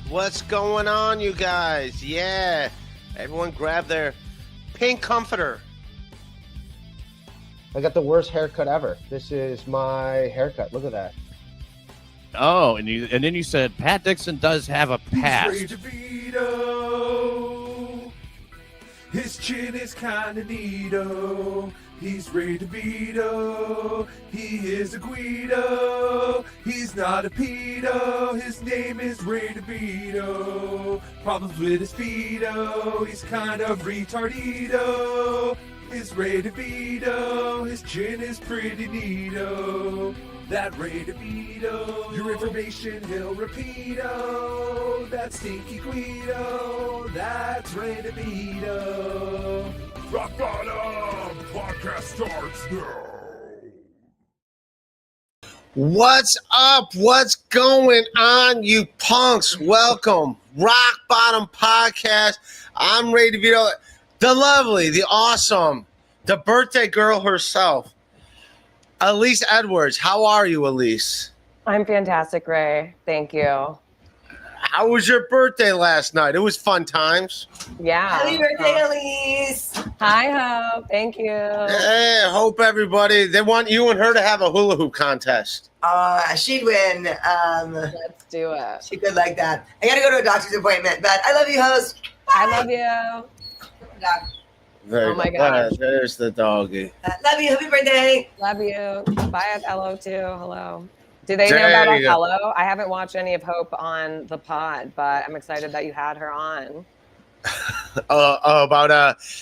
What's going on, you guys? Yeah, everyone grab their pink comforter. I got the worst haircut ever. This is my haircut. Look at that. Oh, and then you said Pat Dixon does have a past. He's Ray DeVito. His chin is kinda neato. He's Ray DeVito. He is a Guido. He's not a pedo. His name is Ray DeVito. Problems with his feedo. He's kind of retardito. It's Ray DeVito. His chin is pretty neato. That Ray DeVito. Your information he'll repeat-o. That stinky Guido. That's Ray DeVito. Rock Bottom Podcast starts now. What's up? What's going on, you punks? Welcome. Rock Bottom Podcast. I'm Ray DeVito. The lovely, the awesome, the birthday girl herself, Elise Edwards. How are you, Elise? I'm fantastic, Ray. Thank you. How was your birthday last night? It was fun times. Yeah. Happy birthday, Elise. Hi, Hope. Thank you. Hey, hope everybody, they want you and her to have a hula hoop contest. She'd win. Let's do it. She could like that. I gotta go to a doctor's appointment, but I love you, host. I love you. There Oh my you go. gosh. There's the doggy. Love you. Happy birthday. Love you. Bye, Othello, too. Hello. Do they know There about you go. Othello? I haven't watched any of Hope on the pod, but I'm excited that you had her on.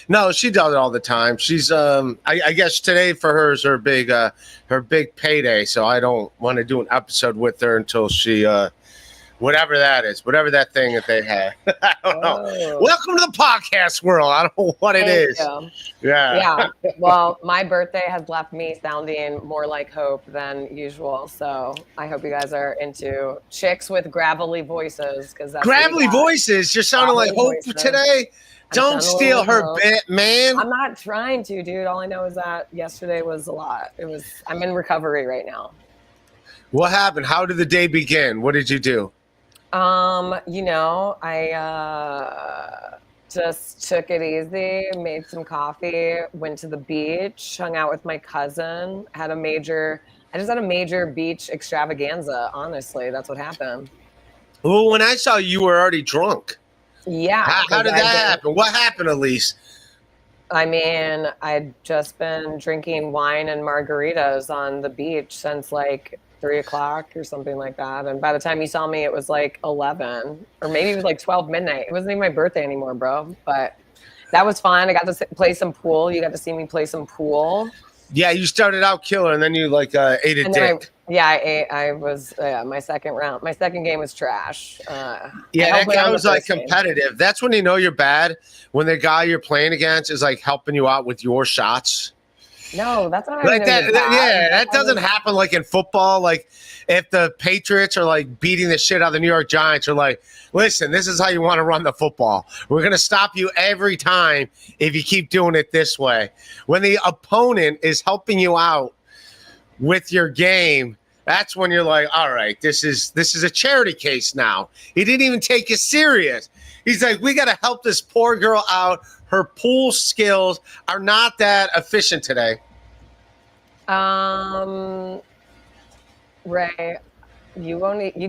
No, she does it all the time. She's I guess today for her is her big payday, so I don't want to do an episode with her until she whatever that is, whatever that thing that they have. I don't know. Oh. Welcome to the podcast world. I don't know what it Thank is. you. Yeah. Yeah. Well, my birthday has left me sounding more like Hope than usual. So I hope you guys are into chicks with gravelly voices. Because Gravelly voices. You're sounding like Gravelly Hope voices. today. Don't sounding steal like her Hope. bit, man. I'm not trying to, dude. All I know is that yesterday was a lot. I'm in recovery right now. What happened? How did the day begin? What did you do? I just took it easy, made some coffee, went to the beach, hung out with my cousin, I just had a major beach extravaganza, honestly. That's what happened. Well, when I saw you were already drunk. Yeah. How did because that happen? What happened, Elise? I mean, I'd just been drinking wine and margaritas on the beach since like 3 o'clock or something like that. And by the time you saw me, it was like 11 or maybe it was like 12 midnight. It wasn't even my birthday anymore, bro. But that was fun. I got to play some pool. You got to see me play some pool. Yeah, you started out killer and then you ate a And dick. My second game was trash. Yeah, that guy was like competitive. competitive. That's when you know you're bad. When the guy you're playing against is like helping you out with your shots. No, that's not how Like I know that, you're bad. yeah, that doesn't happen like in football. Like if the Patriots are like beating the shit out of the New York Giants, are like, listen, this is how you want to run the football. We're gonna stop you every time if you keep doing it this way. When the opponent is helping you out with your game, that's when you're like, all right, this is a charity case now. He didn't even take it serious. He's like, we got to help this poor girl out. Her pool skills are not that efficient today. Ray, you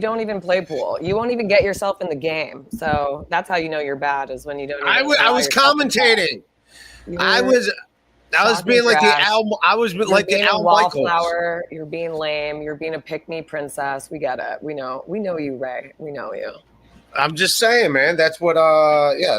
don't even play pool. You won't even get yourself in the game. So that's how you know you're bad is when you don't. Even I was allow yourself to commentating. play. I was being like trash. the Al Michaels. Wallflower. You're being lame. You're being a pick-me princess. We get it. We know you, Ray. We know you. I'm just saying, man. That's what.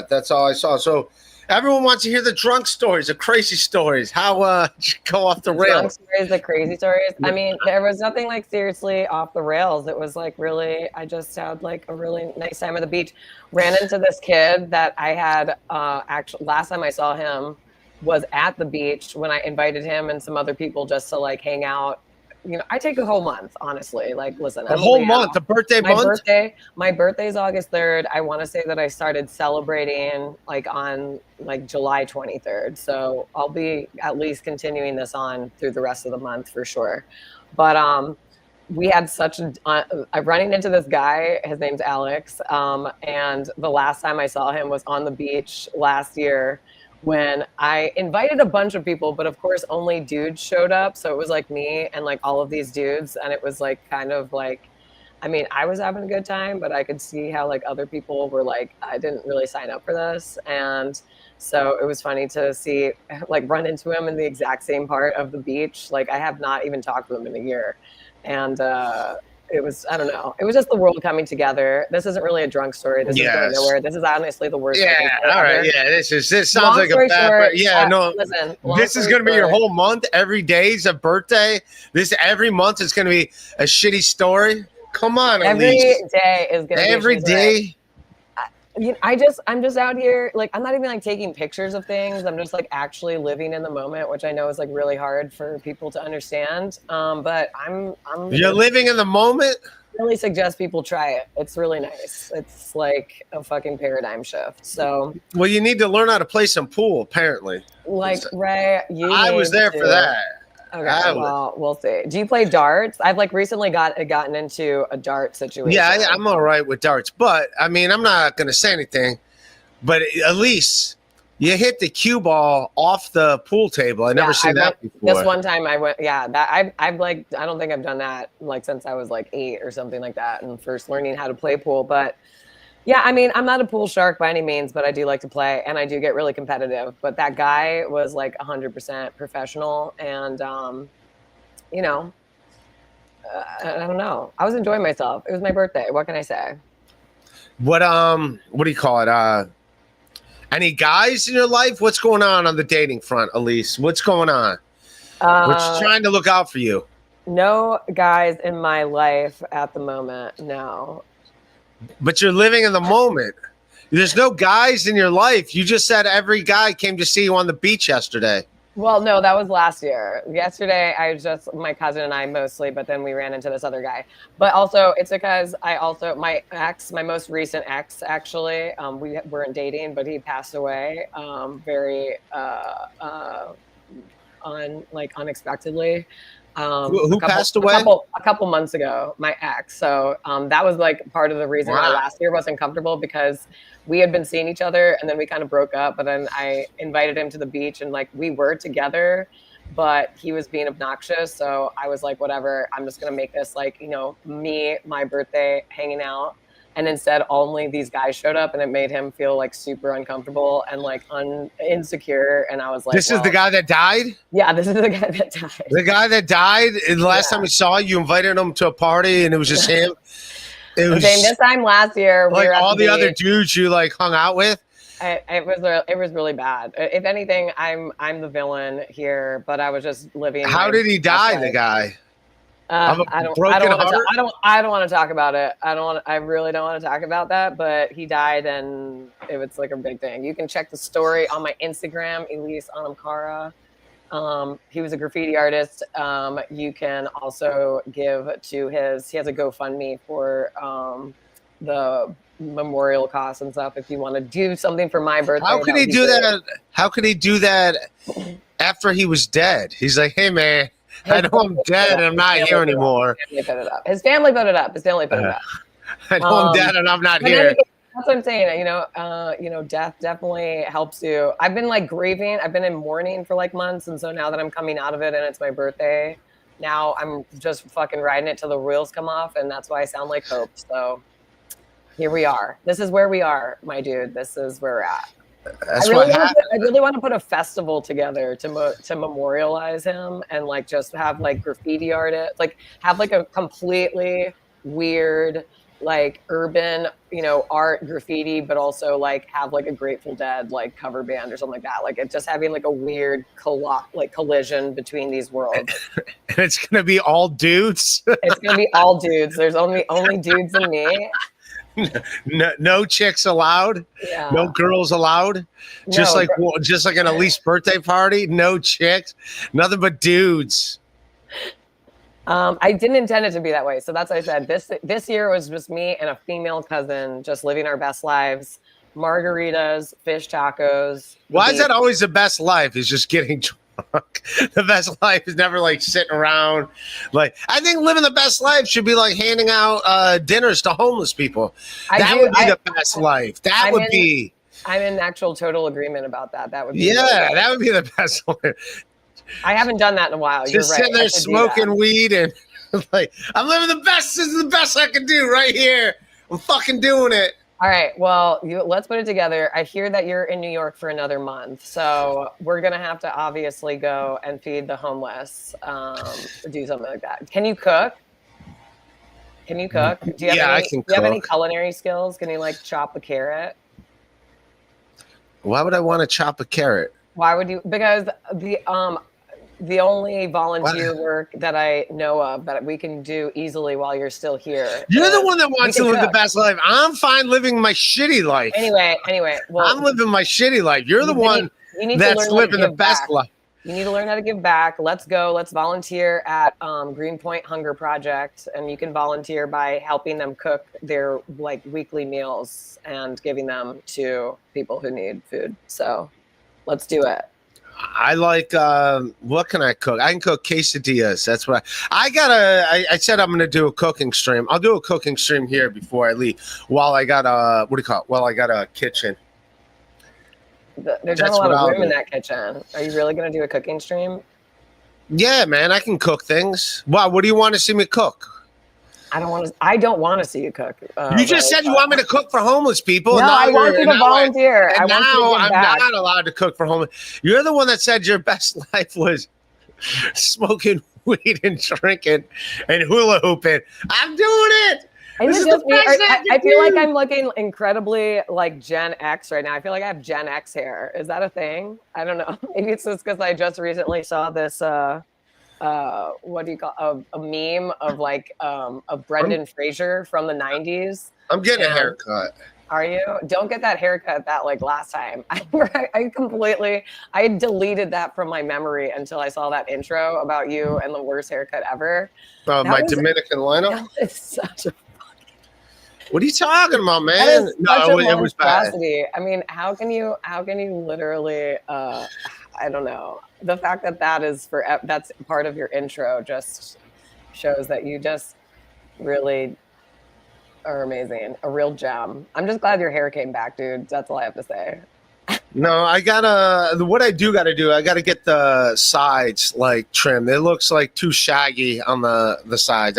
That's all I saw. So everyone wants to hear the drunk stories, the crazy stories. How did you go off the Drunk rails? stories, the crazy stories. I mean, there was nothing like seriously off the rails. It was like really, I just had like a really nice time at the beach. Ran into this kid that I had actually last time I saw him was at the beach when I invited him and some other people just to like hang out. You know, I take a whole month, honestly. Like, listen, A whole month, the birthday month. My birthday's August 3rd. I want to say that I started celebrating like on like July 23rd. So I'll be at least continuing this on through the rest of the month for sure. But we had such a I'm running into this guy. His name's Alex. And the last time I saw him was on the beach last year when I invited a bunch of people, but of course only dudes showed up. So it was like me and like all of these dudes. And it was like kind of like, I mean, I was having a good time, but I could see how like other people were like, I didn't really sign up for this. And so it was funny to see like run into him in the exact same part of the beach. Like I have not even talked to him in a year. And it was, I don't know, it was just the world coming together. This isn't really a drunk story. This is going nowhere. This is honestly the worst. Yeah, all right. Ever. Yeah, this sounds like a bad. Short, yeah, no. Listen, this is going to be your whole month. Every day is a birthday. Every month is going to be a shitty story. Come on, every Elise. day is going to be every day. I'm just out here, like, I'm not even like taking pictures of things. I'm just like actually living in the moment, which I know is like really hard for people to understand. But You're living in the moment. Really suggest people try it. It's really nice. It's like a fucking paradigm shift. So, well, you need to learn how to play some pool. Apparently, like Ray, I was there for that. Okay, well, we'll see. Do you play darts? I've like recently gotten into a dart situation. Yeah, I'm all right with darts, but I mean, I'm not going to say anything. But Elise, you hit the cue ball off the pool table. I never seen that before. This one time I went, that I've like, I don't think I've done that like since I was like 8 or something like that, and first learning how to play pool. But yeah, I mean, I'm not a pool shark by any means, but I do like to play and I do get really competitive. But that guy was like 100% professional. And, you know, I don't know. I was enjoying myself. It was my birthday. What can I say? What do you call it? Any guys in your life? What's going on the dating front, Elise? What's going on? We're just trying to look out for you. No guys in my life at the moment. No. But you're living in the moment. There's no guys in your life. You just said every guy came to see you on the beach yesterday. Well, no, that was last year. Yesterday, my cousin and I mostly, but then we ran into this other guy. But also, it's because my most recent ex, actually, we weren't dating, but he passed away very unexpectedly. Who passed away? A couple months ago, my ex. So that was like part of the reason why last year wasn't comfortable, because we had been seeing each other and then we kind of broke up. But then I invited him to the beach and like we were together, but he was being obnoxious. So I was like, whatever, I'm just going to make this like, my birthday hanging out. And instead, only these guys showed up, and it made him feel like super uncomfortable and like insecure. And I was like, "This is the guy that died." Yeah, this is the guy that died. The guy that died. The last time we saw you, invited him to a party, and it was just him. It was this time last year, like all the other dudes you like hung out with. It was really bad. If anything, I'm the villain here, but I was just living. How did he die? The guy. I don't want to talk about it. I really don't want to talk about that, but he died and it was like a big thing. You can check the story on my Instagram, Elise Anamkara. He was a graffiti artist. You can also give to he has a GoFundMe for the memorial costs and stuff if you want to do something for my birthday. How could he do that? How could he do that after he was dead? He's like, hey man, I know I'm dead and I'm not here anymore. His family voted up. I know I'm dead and I'm not here. That's what I'm saying. Death definitely helps you. I've been like grieving. I've been in mourning for like months. And so now that I'm coming out of it and it's my birthday, now I'm just fucking riding it till the wheels come off. And that's why I sound like Hope. So here we are. This is where we are, my dude. This is where we're at. I really want to put a festival together to memorialize him and like just have like graffiti artists, like have like a completely weird like urban art graffiti, but also like have like a Grateful Dead like cover band or something like that. Like it's just having like a weird collision between these worlds. And it's gonna be all dudes. It's gonna be all dudes. There's only dudes and me. No chicks allowed. Yeah. No girls allowed. Just like an Elise birthday party. No chicks. Nothing but dudes. I didn't intend it to be that way. So that's what I said. This year was just me and a female cousin just living our best lives. Margaritas, fish tacos. Why is that always the best life? Is just getting The best life is never like sitting around. Like, I think living the best life should be like handing out dinners to homeless people. That would be the best life. That would be. I'm in actual total agreement about that. That would be that would be the best life. I haven't done that in a while. Just You're right. sitting there smoking weed and like, I'm living the best. This is the best I can do right here. I'm fucking doing it. All right. Well, let's put it together. I hear that you're in New York for another month, so we're gonna have to obviously go and feed the homeless. Do something like that. Can you cook? Can you cook? Do you have I any, can do you have any cook. culinary skills? Can you like chop a carrot? Why would I want to chop a carrot? Why would you? Because the only volunteer work that I know of that we can do easily while you're still here. You're the one that wants to live the best life. I'm fine living my shitty life. Anyway, well, I'm living my shitty life. You're the one that's living the best life. You need to learn how to give back. Let's go. Let's volunteer at Greenpoint Hunger Project, and you can volunteer by helping them cook their like weekly meals and giving them to people who need food. So let's do it. I like what can I cook? I can cook quesadillas. That's what I said I'm gonna do a cooking stream. I'll do a cooking stream here before I leave. While I got While I got a kitchen. There's not a lot of room in that kitchen. Are you really gonna do a cooking stream? Yeah, man, I can cook things. Wow, what do you want to see me cook? I don't want to see you cook. You just said you want me to cook for homeless people. No, I want you to volunteer. And now I'm not allowed to cook for homeless. You're the one that said your best life was smoking weed and drinking and hula hooping. I'm doing it. Is it just me? I feel like I'm looking incredibly like Gen X right now. I feel like I have Gen X hair. Is that a thing? I don't know. Maybe it's just because I just recently saw this what do you call a meme of like of Brendan Fraser from the 90s. I'm getting a haircut. Are you? Don't get that haircut that like last time. I deleted that from my memory until I saw that intro about you and the worst haircut ever. My Dominican lineup? It's such a What are you talking about, man? No, it was bad. I mean, how can you literally I don't know. The fact that that's part of your intro just shows that you just really are amazing. A real gem. I'm just glad your hair came back, dude. That's all I have to say. No, I gotta get the sides like trimmed. It looks like too shaggy on the sides.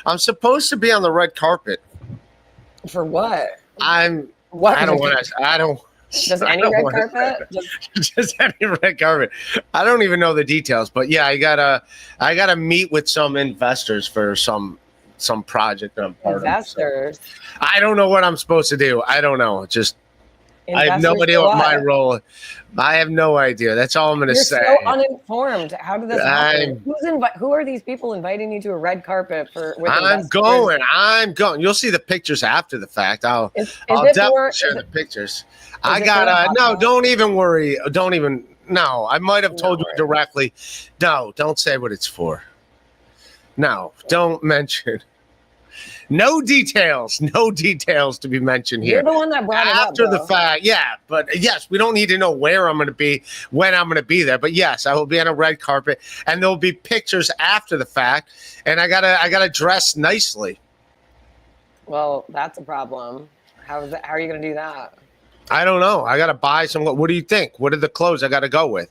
I'm supposed to be on the red carpet. For what? Just any red carpet? Just any red carpet. I don't even know the details, but yeah, I gotta meet with some investors for some project that I'm part of. Investors. I don't know what I'm supposed to do. I don't know. I have no idea what my role. I have no idea. That's all I'm going to say. You're so uninformed. How did this happen? Who are these people inviting you to a red carpet for? I'm going. You'll see the pictures after the fact. I'll definitely share the pictures. I got no. Don't even worry. Don't even. No, I might have told you directly. No, don't say what it's for. No, don't mention. No details to be mentioned here. You're the one that brought it up. After the fact, yeah. But yes, we don't need to know where I'm going to be, when I'm going to be there. But yes, I will be on a red carpet, and there'll be pictures after the fact, and I gotta dress nicely. Well, that's a problem. How are you going to do that? I don't know. I got to buy some. What do you think? What are the clothes I got to go with?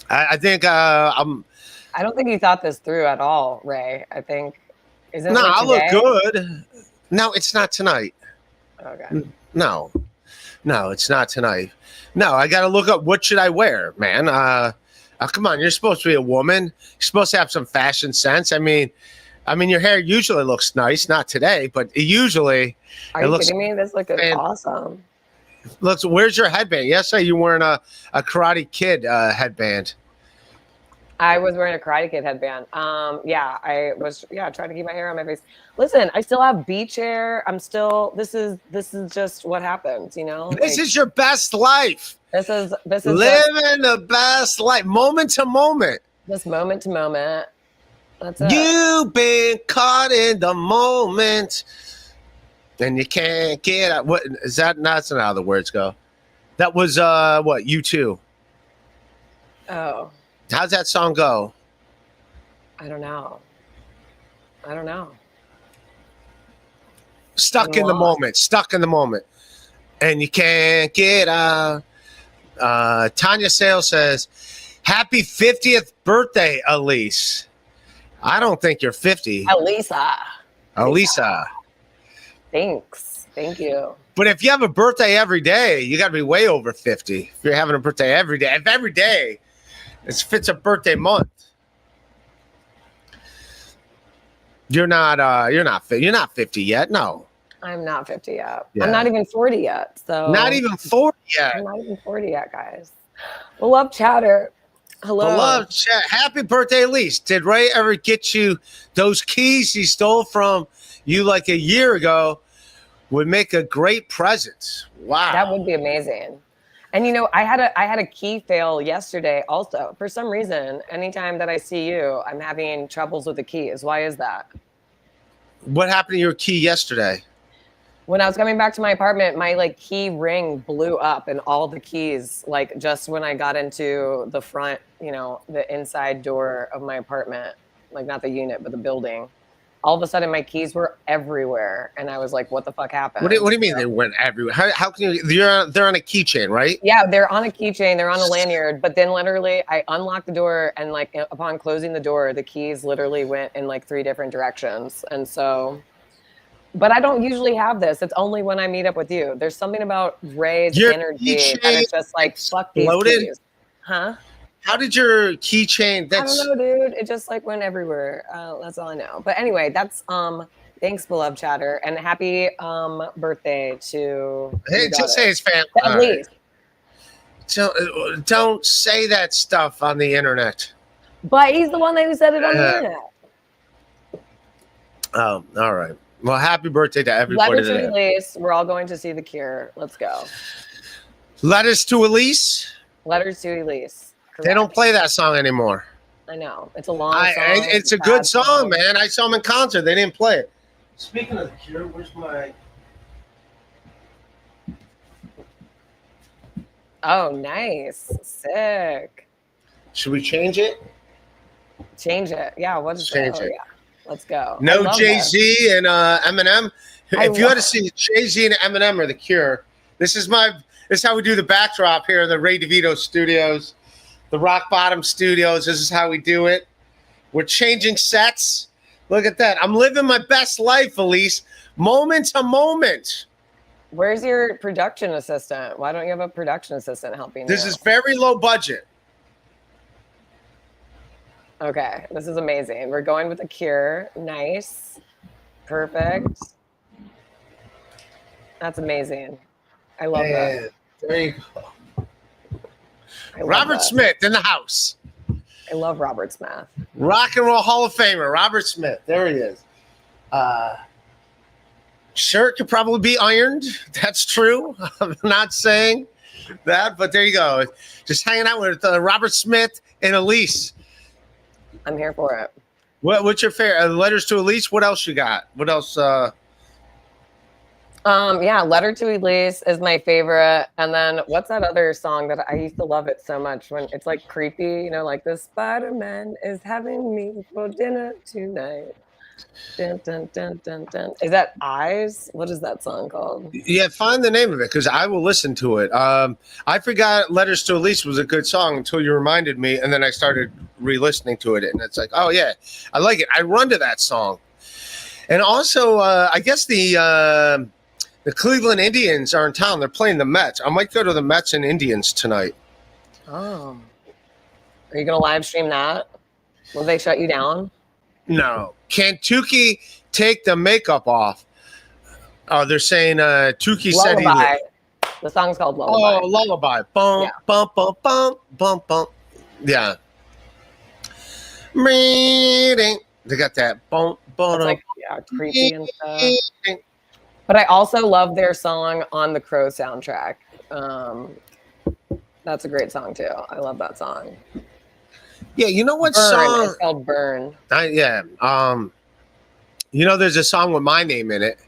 I think I don't think you thought this through at all, Ray. I think. No, I look good. No, it's not tonight. Okay. No, it's not tonight. No, I got to look up what should I wear, man. Come on, you're supposed to be a woman. You're supposed to have some fashion sense. I mean, your hair usually looks nice. Not today, but usually. Are you kidding me? This looks awesome. Where's your headband? Yesterday you wearing a Karate Kid headband. I was wearing a Karate Kid headband. I was trying to keep my hair on my face. Listen, I still have beach hair. This is just what happens, you know? This is your best life. This is living the best life, moment to moment. Just moment to moment. That's it. You've been caught in the moment and you can't get out. What is that? That's not how the words go. That was what, U2. Oh, How's that song go? I don't know. Stuck I'm in the lost. moment. Stuck in the moment. And you can't get out. Tanya Sale says, happy 50th birthday, Elise. I don't think you're 50. Elisa. Elisa. Thanks. Thank you. But if you have a birthday every day, you got to be way over 50. If you're having a birthday every day, if every day fits a birthday month, you're not 50 yet. No, I'm not 50 yet. Yeah. I'm not even 40 yet. So not even 40 yet. I'm not even 40 yet, guys. Well, love chatter. Hello. Beloved chat. Happy birthday, Elise. Did Ray ever get you those keys he stole from you like a year ago? Would make a great present. Wow. That would be amazing. And you know, I had a key fail yesterday also. For some reason, anytime that I see you, I'm having troubles with the keys. Why is that? What happened to your key yesterday? When I was coming back to my apartment, my like key ring blew up and all the keys, like just when I got into the front, you know, the inside door of my apartment, like not the unit, but the building. All of a sudden my keys were everywhere. And I was like, what the fuck happened? What do you mean they went everywhere? How can you, they're on a keychain, right? Yeah, they're on a keychain, they're on a lanyard, but then literally I unlocked the door and like upon closing the door, the keys literally went in like 3 different directions. And so, but I don't usually have this. It's only when I meet up with you. There's something about Ray's Your energy keychain and it's just like, fuck these exploded? keys. Huh? How did your keychain? I don't know, dude. It just like went everywhere. That's all I know. But anyway, that's thanks, beloved chatter, and happy birthday to Hey, just say his family. at least. Don't say that stuff on the internet. But he's the one who said it on the internet. Oh, all right. Well, happy birthday to everybody Letter to today. Elise. We're all going to see The Cure. Let's go. Letters to Elise. Letters to Elise. They don't Correct. play that song anymore. I know. It's a long song. It's a good song, man. I saw them in concert. They didn't play it. Speaking of The Cure, where's my... Oh, nice. Sick. Should we change it? Change it. Yeah. What is Change it? it. Yeah. Let's go. I No love Jay-Z and Eminem. I If you had to love- see Jay-Z and Eminem or The Cure, this is how we do the backdrop here in the Ray DeVito studios, the Rock Bottom studios. This is how we do it. We're changing sets. Look at that. I'm living my best life, Elise. Moment to moment. Where's your production assistant? Why don't you have a production assistant helping This you? is very low budget. Okay, this is amazing. We're going with The Cure. Nice. Perfect. That's amazing. I love that. There you go. I love Robert that. Smith in the house. I love Robert Smith. Rock and Roll Hall of Famer, Robert Smith. There he is. Shirt could probably be ironed. That's true. I'm not saying that, but there you go. Just hanging out with Robert Smith and Elise. I'm here for it. What's your favorite? Letters to Elise. What else you got? What else? Yeah, Letter to Elise is my favorite. And then what's that other song that I used to love it so much when it's like creepy, you know, like the Spider-Man is having me for dinner tonight. Dun, dun, dun, dun, dun. Is that Eyes? What is that song called? Yeah, find the name of it because I will listen to it. I forgot Letters to Elise was a good song until you reminded me, and then I started re-listening to it, and it's like, oh yeah, I like it. I run to that song, and also I guess the Cleveland Indians are in town. They're playing the Mets. I might go to the Mets and Indians tonight. Oh. Are you going to live stream that? Will they shut you down? No, can Tukey take the makeup off? Oh, they're saying Tukey said he. Lullaby. The song's called Lullaby. Oh, lullaby. Bum, Yeah. bum, bum, bum, bum, bum. Yeah. They got that. Bum, bum, It's like, yeah, creepy and stuff. But I also love their song on the Crow soundtrack. That's a great song too. I love that song. Yeah, you know what Burn. song? It's called Burn. Yeah. You know, there's a song with my name in it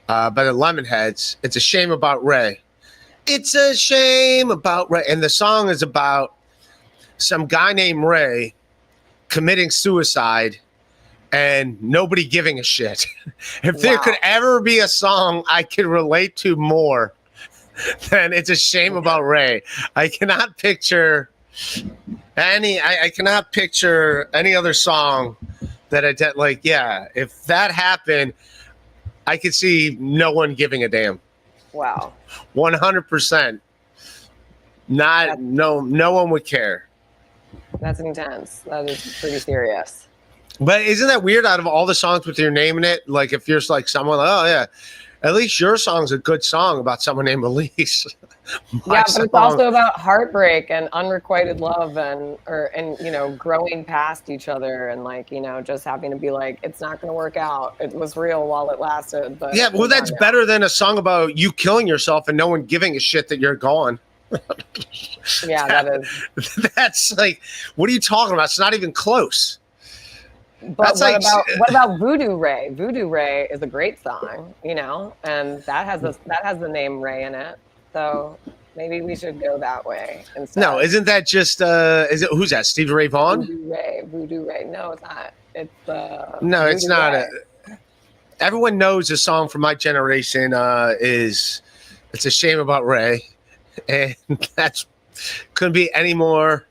by the Lemonheads. It's a shame about Ray. It's a shame about Ray. And the song is about some guy named Ray committing suicide and nobody giving a shit. If there could ever be a song I could relate to more, then it's A Shame About Ray. I cannot picture I cannot picture any other song that I did. Like, yeah, if that happened, I could see no one giving a damn. Wow. 100%. No one would care. That's intense. That is pretty serious. But isn't that weird? Out of all the songs with your name in it, like if you're like someone, oh yeah, at least your song's a good song about someone named Elise. Yeah, but it's also about heartbreak and unrequited love and growing past each other and just having to be like, it's not going to work out. It was real while it lasted, but yeah, well, that's better than a song about you killing yourself and no one giving a shit that you're gone. Yeah, that is. That's like, what are you talking about? It's not even close. But what about Voodoo Ray? Voodoo Ray is a great song, and that has the name Ray in it. So maybe we should go that way instead. No, isn't that just who's that? Stevie Ray Vaughan? Voodoo Ray. No, it's not. It's no, it's Voodoo not. Ray. Everyone knows the song from my generation is "It's a Shame About Ray," and that's couldn't be any more.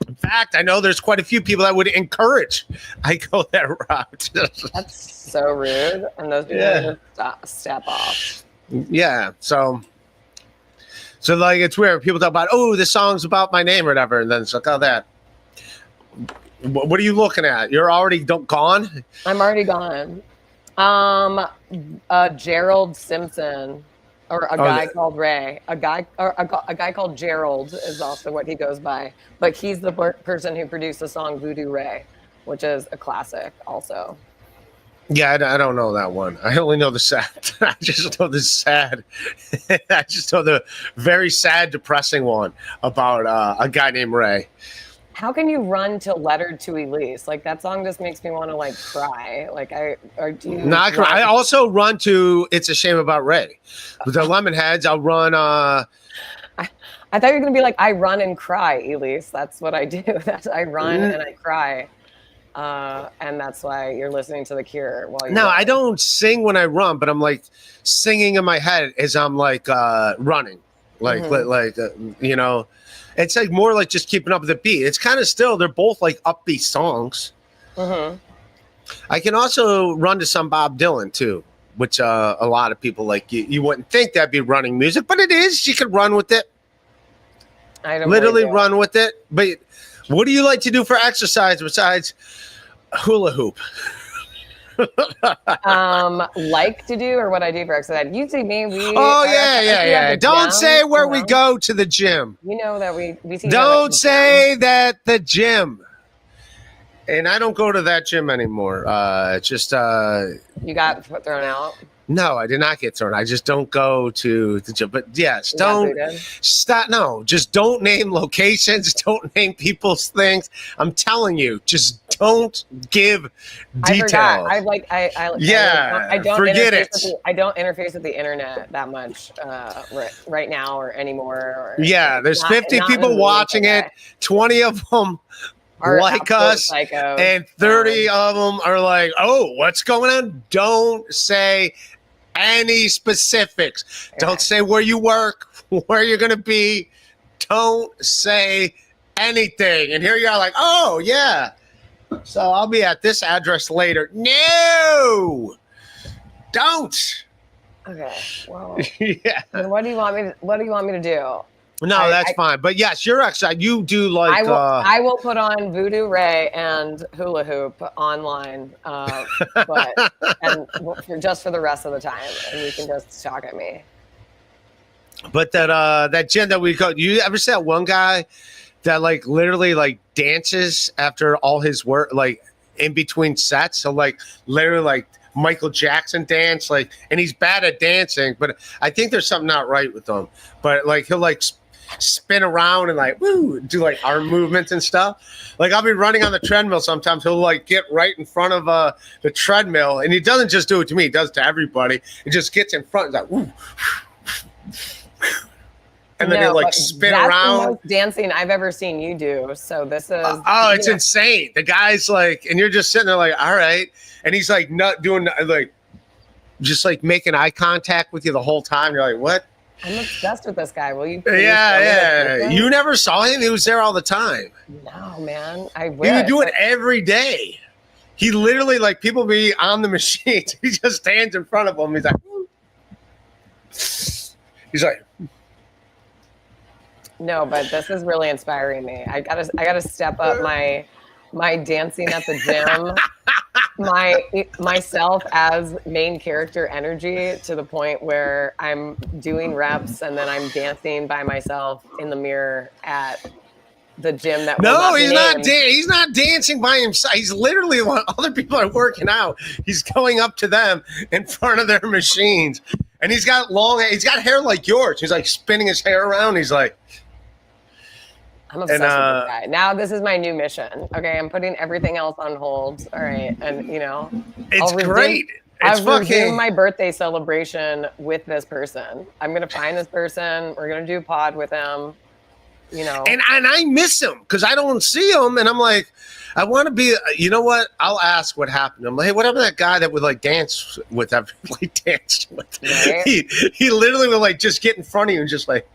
In fact, I know there's quite a few people that would encourage I go that route. That's so rude, and those people need to step off. Yeah, so like it's weird. People talk about, oh, this song's about my name or whatever, and then it's like, oh, that. What are you looking at? You're already gone? I'm already gone. Gerald Simpson. Or a guy called Ray, a guy called Gerald is also what he goes by. But he's the person who produced the song Voodoo Ray, which is a classic also. Yeah, I don't know that one. I only know the sad. I just know the sad. I just know the very sad, depressing one about a guy named Ray. How can you run to Letter to Elise? Like, that song just makes me want to cry. I also run to It's a Shame About Ray. With the Lemonheads, I'll run. I thought you were going to be like, I run and cry, Elise. That's what I do. I run and I cry. And that's why you're listening to The Cure while you're running. I don't sing when I run, but I'm like singing in my head as I'm like running. It's like more like just keeping up with the beat. It's kind of still, they're both like upbeat songs. Mm-hmm. I can also run to some Bob Dylan too, which a lot of people like. You wouldn't think that'd be running music, but it is. You could run with it. I don't literally run with it. But what do you like to do for exercise besides hula hoop? Like to do or what I do for exercise. You see me. Yeah. Don't say where we go to the gym. You know that we see. Don't say that the gym. And I don't go to that gym anymore. You got thrown out. No, I did not get thrown. I just don't go to the gym. But yes, don't stop. No, just don't name locations. Don't name people's things. I'm telling you, just don't give details. I don't forget it. I don't interface with the internet that much right now or anymore. There's 50 people watching it. 20 of them like us, psycho. And 30 of them are like, oh, what's going on? Don't say any specifics. Yeah. Don't say where you work, where you're going to be. Don't say anything. And here you are like, oh, yeah. So I'll be at this address later. No, don't. Okay. Well, yeah. Then what do you want me to do? No, that's fine. But yes, you're exercise. You do like. I will put on Voodoo Ray and hula hoop online, just for the rest of the time, and you can just talk at me. But that gym that we go, you ever see that one guy that like literally like dances after all his work, like in between sets? So like literally like Michael Jackson dance, like, and he's bad at dancing, but I think there's something not right with him. But like he'll like spin around and like do like arm movements and stuff. Like I'll be running on the treadmill sometimes. He'll like get right in front of the treadmill, and he doesn't just do it to me; he does it to everybody. He just gets in front, and like, and then they like but spin that's around. the most dancing I've ever seen you do. So this is It's insane. The guy's like, and you're just sitting there like, all right, and he's like not doing like, just like making eye contact with you the whole time. You're like, what? I'm obsessed with this guy. Will you? Please Yeah. You never saw him. He was there all the time. No, man. I wish. He would do it every day. He literally, like, people be on the machines. He just stands in front of them. He's like, No, but this is really inspiring me. I gotta step up my dancing at the gym, myself as main character energy to the point where I'm doing reps and then I'm dancing by myself in the mirror at the gym that no, he's not. He's not dancing by himself. He's literally while other people are working out. He's going up to them in front of their machines, and he's got long hair. He's got hair like yours. He's like spinning his hair around. He's like, I'm obsessed with this guy. Now this is my new mission. Okay, I'm putting everything else on hold. All right, and it's great. It's I'll resume my birthday celebration with this person. I'm gonna find this person. We're gonna do a pod with him. And I miss him because I don't see him, and I'm like, I want to be. You know what? I'll ask what happened. I'm like, hey, whatever that guy that would like dance with, danced with. Right? He literally would like just get in front of you and just like.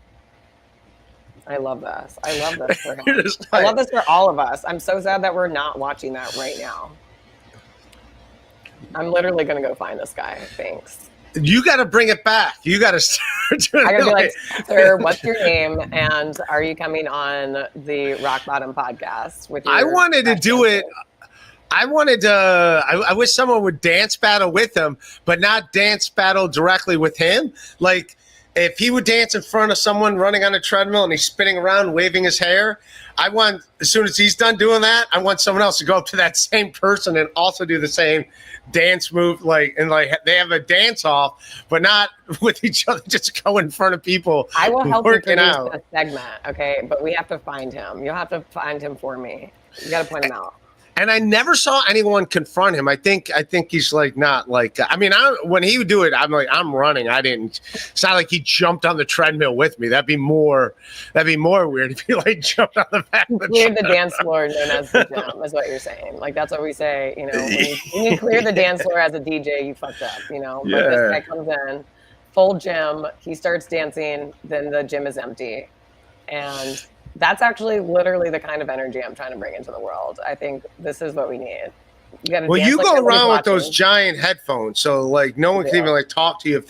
I love this. I love this for him. I love this for all of us. I'm so sad that we're not watching that right now. I'm literally gonna go find this guy. Thanks. You got to bring it back. You got to start doing it. I got to be like, sir, what's your name? And are you coming on the Rock Bottom podcast with your I wanted to do it. I wanted to, I wish someone would dance battle with him, but not dance battle directly with him. Like, if he would dance in front of someone running on a treadmill and he's spinning around, waving his hair, I want, as soon as he's done doing that, I want someone else to go up to that same person and also do the same dance move, and they have a dance off, but not with each other, just go in front of people. I will help you working produce out. a segment, okay? But we have to find him. You'll have to find him for me. You got to point him out. And I never saw anyone confront him. I think he's like not like. I mean, when he would do it, I'm like, I'm running. I didn't. It's not like he jumped on the treadmill with me. That'd be more weird if he like jumped on the back. Of the cleared the dance floor known as the gym, is what you're saying. Like that's what we say. When you clear the dance floor as a DJ, you fucked up. But this guy comes in, full gym. He starts dancing. Then the gym is empty, and. That's actually literally the kind of energy I'm trying to bring into the world. I think this is what we need. You go around with those giant headphones, so like no one can even like talk to you if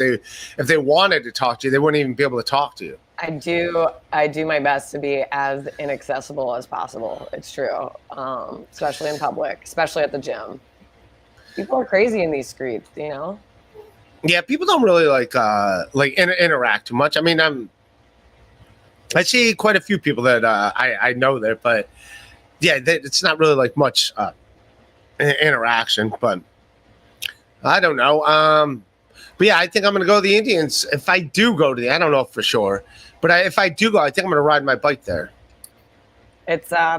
they wanted to talk to you, they wouldn't even be able to talk to you. I do my best to be as inaccessible as possible. It's true, especially in public, especially at the gym. People are crazy in these streets, Yeah, people don't really like interact too much. I mean, I see quite a few people that I know there, but yeah, it's not really like much interaction. But I don't know. But yeah, I think I'm going to go to the Indians. If I do go to I don't know for sure, but if I do go, I think I'm going to ride my bike there. It's at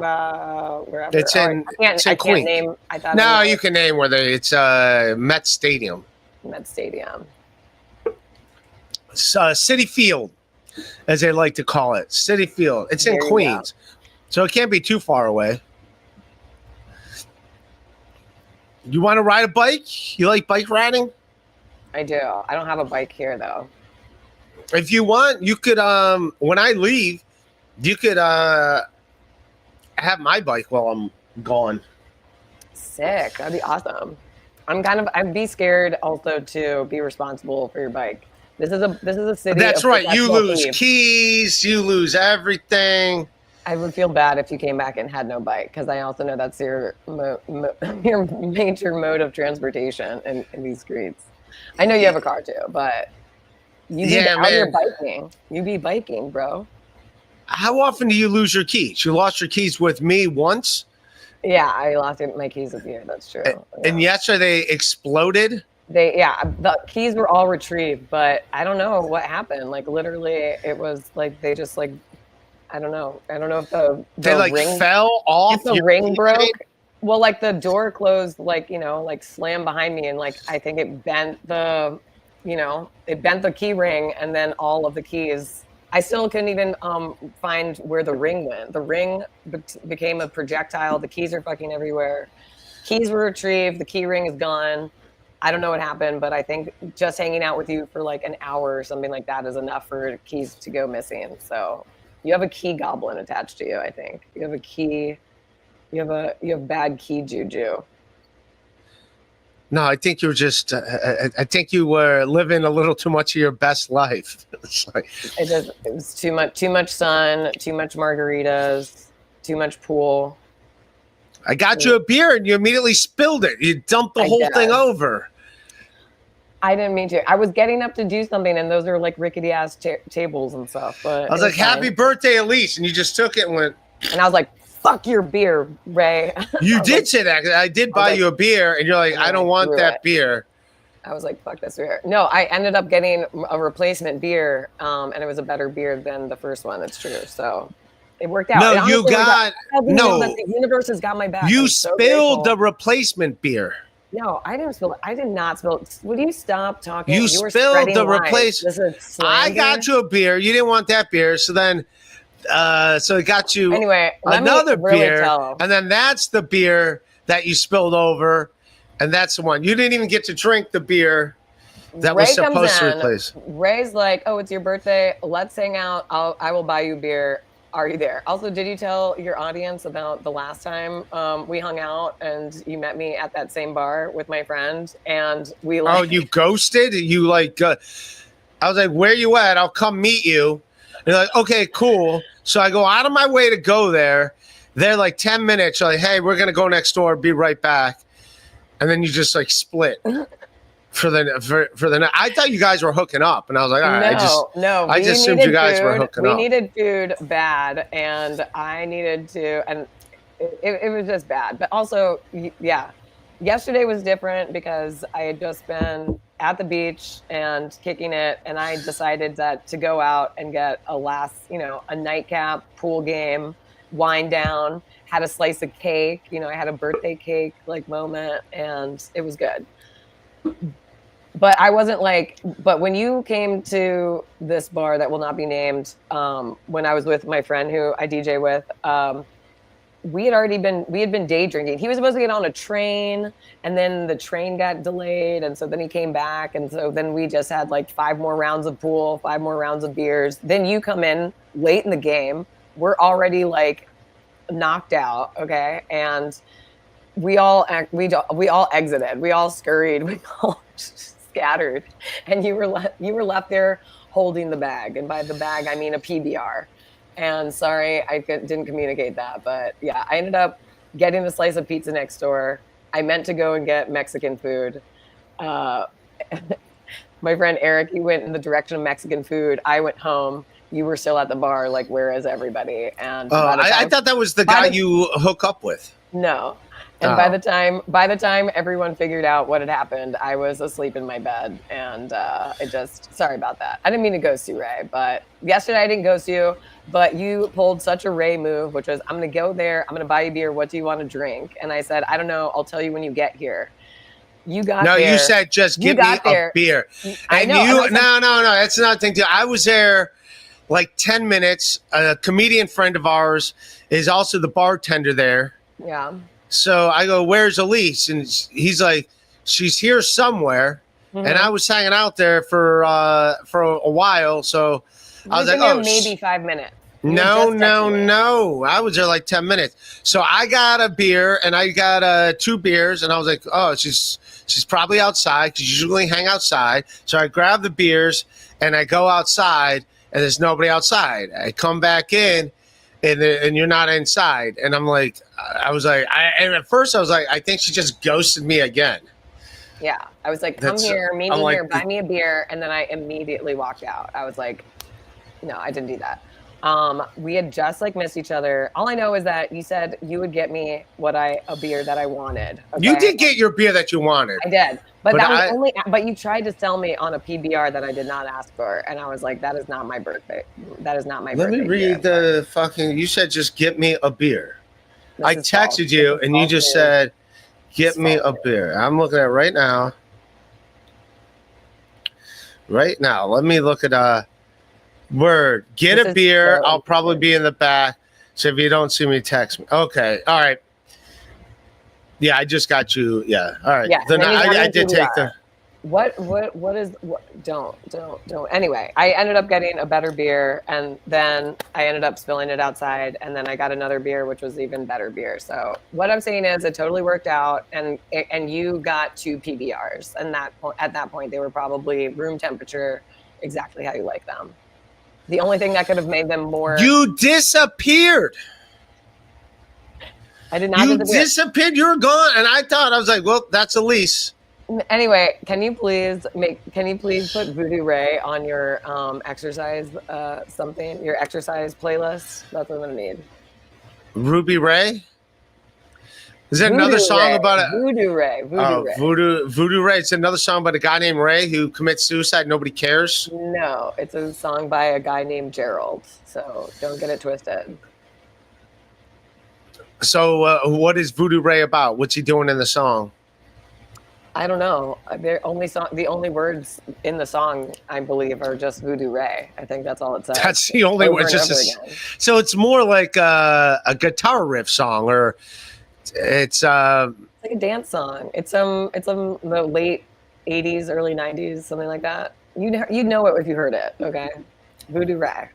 wherever. It's in I can't Queens. name. I thought. No, you can name where it's Met Stadium. Met Stadium. It's City Field, as they like to call it. City Field. It's in Queens. So it can't be too far away. You want to ride a bike? You like bike riding? I do. I don't have a bike here, though. If you want, you could, when I leave, you could have my bike while I'm gone. Sick. That'd be awesome. I'd be scared also to be responsible for your bike. This is a city. That's right. You lose keys. You lose everything. I would feel bad if you came back and had no bike, because I also know that's your major mode of transportation in these streets. I know you have a car too, but you be out here biking. You be biking, bro. How often do you lose your keys? You lost your keys with me once? Yeah, I lost my keys with you. That's true. And yesterday they exploded? The keys were all retrieved, but I don't know what happened. Like literally, it was like they just like, I don't know. I don't know if the ring fell off. If the ring broke. Well, like the door closed, like like slammed behind me, and like I think it bent the key ring, and then all of the keys I still couldn't even find where the ring went. The ring became a projectile. The keys are fucking everywhere. Keys were retrieved. The key ring is gone. I don't know what happened, but I think just hanging out with you for like an hour or something like that is enough for keys to go missing. So you have a key goblin attached to you, I think. You have a key. You have bad key juju. No, I think you're just. I think you were living a little too much of your best life. It's like, It was too much sun, too much margaritas, too much pool. I got you a beer and you immediately spilled it. You dumped the whole thing over. I didn't mean to. I was getting up to do something, and those are like rickety ass tables and stuff. But I was like, "Happy birthday, Elise," and you just took it and went. And I was like, "Fuck your beer, Ray." You did say that. I did buy you a beer, and you're like, "I don't want that beer." I was like, "Fuck this beer." No, I ended up getting a replacement beer, and it was a better beer than the first one. That's true. So it worked out. No, you got no. The universe has got my back. You spilled the replacement beer. No, I didn't spill it. I did not spill it. Would you stop talking? You spilled the replacement. I got you a beer. You didn't want that beer, so then, so it got you another beer, and then that's the beer that you spilled over, and that's the one you didn't even get to drink the beer that was supposed to replace. Ray's like, "Oh, it's your birthday. Let's hang out. I will buy you beer. Are you there?" Also, did you tell your audience about the last time we hung out and you met me at that same bar with my friend and we like... Oh, you ghosted? You like, I was like, "Where you at? I'll come meet you." And you're like, "Okay, cool." So I go out of my way to go there. They're like 10 minutes. You're like, "Hey, we're going to go next door. Be right back." And then you just like split. For the night. I thought you guys were hooking up, and I was like, all right, I just assumed you guys were hooking up. We needed food bad, and I needed to, and it was just bad. But also, yeah, yesterday was different because I had just been at the beach and kicking it, and I decided to go out and get a nightcap, pool game, wind down, had a slice of cake. I had a birthday cake moment, and it was good. But I wasn't but when you came to this bar that will not be named, when I was with my friend who I DJ with, we had been day drinking. He was supposed to get on a train, and then the train got delayed, and so then he came back, and so then we just had 5 more rounds of pool, 5 more rounds of beers. Then you come in late in the game. We're already knocked out, okay, and we all exited. We all scurried. We all scattered, and you were left there holding the bag, and by the bag I mean a PBR. And sorry, I didn't communicate that, but yeah, I ended up getting a slice of pizza next door. I meant to go and get Mexican food. My friend Eric, he went in the direction of Mexican food. I went home. You were still at the bar, where is everybody? And I thought that was the guy you hook up with. No. And by the time everyone figured out what had happened, I was asleep in my bed, and sorry about that. I didn't mean to ghost you, Ray, but yesterday I didn't ghost you, but you pulled such a Ray move, which was, I'm going to go there, I'm going to buy you beer, what do you want to drink? And I said, I don't know, I'll tell you when you get here. You got there. No, you said, just give me a beer. And no, that's not the thing. I was there 10 minutes. A comedian friend of ours is also the bartender there. Yeah. So I go, "Where's Elise?" And he's like, "She's here somewhere." Mm-hmm. And I was hanging out there for a while. So I was like, "Oh, maybe 5 minutes." No. I was there 10 minutes. So I got a beer and I got 2 beers, and I was like, "Oh, she's probably outside because you usually hang outside." So I grab the beers and I go outside, and there's nobody outside. I come back in. And you're not inside, and I'm like, and at first I was like, I think she just ghosted me again. Yeah, I was like, come here, meet me here, buy me a beer, and then I immediately walked out. I was like, no, I didn't do that. We had just missed each other. All I know is that you said you would get me a beer that I wanted. Okay? You did get your beer that you wanted. I did, but that was only. But you tried to sell me on a PBR that I did not ask for, and I was like, that is not my birthday. That is not my birthday. Let me read the fucking. You said just get me a beer. I texted you, and you just said, get me a beer. I'm looking at it right now. Right now, let me look at Word. Get This a is beer. so I'll probably be in the back. So if you don't see me, text me. Okay. All right. Yeah, I just got you. Yeah. All right. Yeah, Then and then you got I me did take the. what is what don't anyway, I ended up getting a better beer, and then I ended up spilling it outside, and then I got another beer which was even better beer. So what I'm saying is it totally worked out, and you got 2 PBRs, and at that point they were probably room temperature, exactly how you like them. The only thing that could have made them more You disappeared. I did not You disappear. disappeared. You were gone, and I thought I was like, well, that's Elise. Anyway, can you please put Voodoo Ray on your exercise your exercise playlist? That's what I'm gonna need. Ruby Ray. Is that Voodoo another song Ray, about a Voodoo Ray? Voodoo Ray? It's another song about a guy named Ray who commits suicide. Nobody cares. No, it's a song by a guy named Gerald. So don't get it twisted. So what is Voodoo Ray about? What's he doing in the song? I don't know. The only words in the song, I believe, are just Voodoo Ray. I think that's all it says. That's the only word. So it's more like a guitar riff song, or it's like a dance song. It's the late '80s, early '90s, something like that. You'd know it if you heard it. Okay, Voodoo Ray.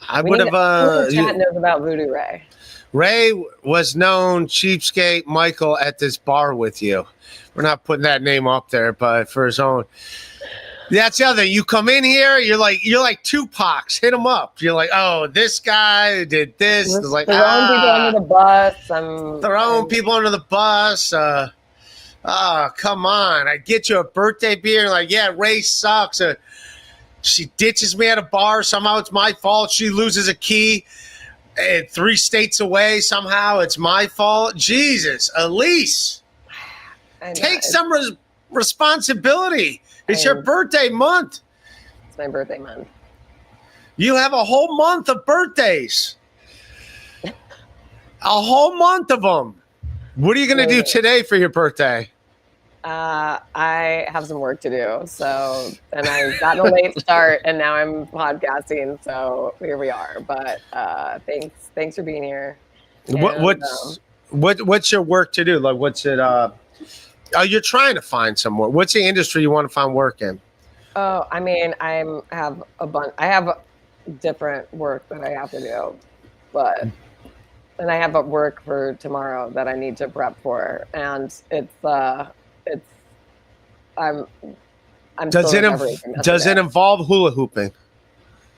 I would have. Chat knows about Voodoo Ray. Ray was known cheapskate Michael at this bar with you. We're not putting that name up there, but for his own. That's the other thing. You come in here, you're like Tupac's. Hit him up. You're like, oh, this guy did this. It's like throwing people under the bus. Throwing people under the bus. Come on. I get you a birthday beer. Like, yeah, Ray sucks. She ditches me at a bar. Somehow it's my fault. She loses a key 3 states away. Somehow it's my fault. Jesus, Elise. Take some responsibility. It's your birthday month. It's my birthday month. You have a whole month of birthdays. A whole month of them. What are you going to do today for your birthday? I have some work to do. So, and I got a late start, and now I'm podcasting. So here we are. But thanks for being here. What's your work to do? Like, what's it? Oh, you're trying to find somewhere. What's the industry you want to find work in? Oh, I mean, I have different work that I have to do, and I have a work for tomorrow that I need to prep for, and I'm. Does it involve hula hooping?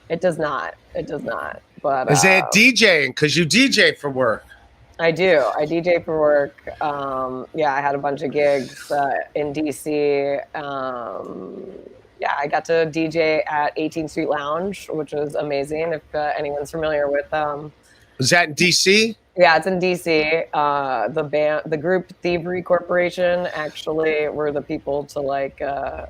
It does not. It does not. But is it DJing? Because you DJ for work. I do. I DJ for work. Yeah, I had a bunch of gigs in DC. Yeah, I got to DJ at 18th Street Lounge, which was amazing. If anyone's familiar with is that in DC? Yeah, it's in DC. The group Thievery Corporation actually were the people to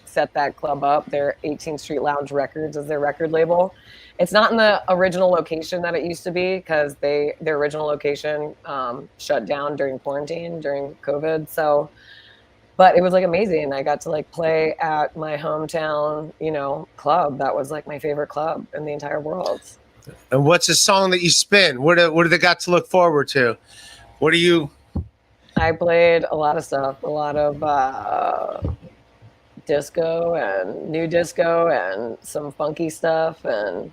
set that club up. Their 18th Street Lounge Records is their record label. It's not in the original location that it used to be because their original location shut down during quarantine, during COVID. So, but it was like amazing. I got to play at my hometown, club. That was like my favorite club in the entire world. And what's a song that you spin? What do they got to look forward to? What do you? I played a lot of stuff, a lot of disco and new disco and some funky stuff, and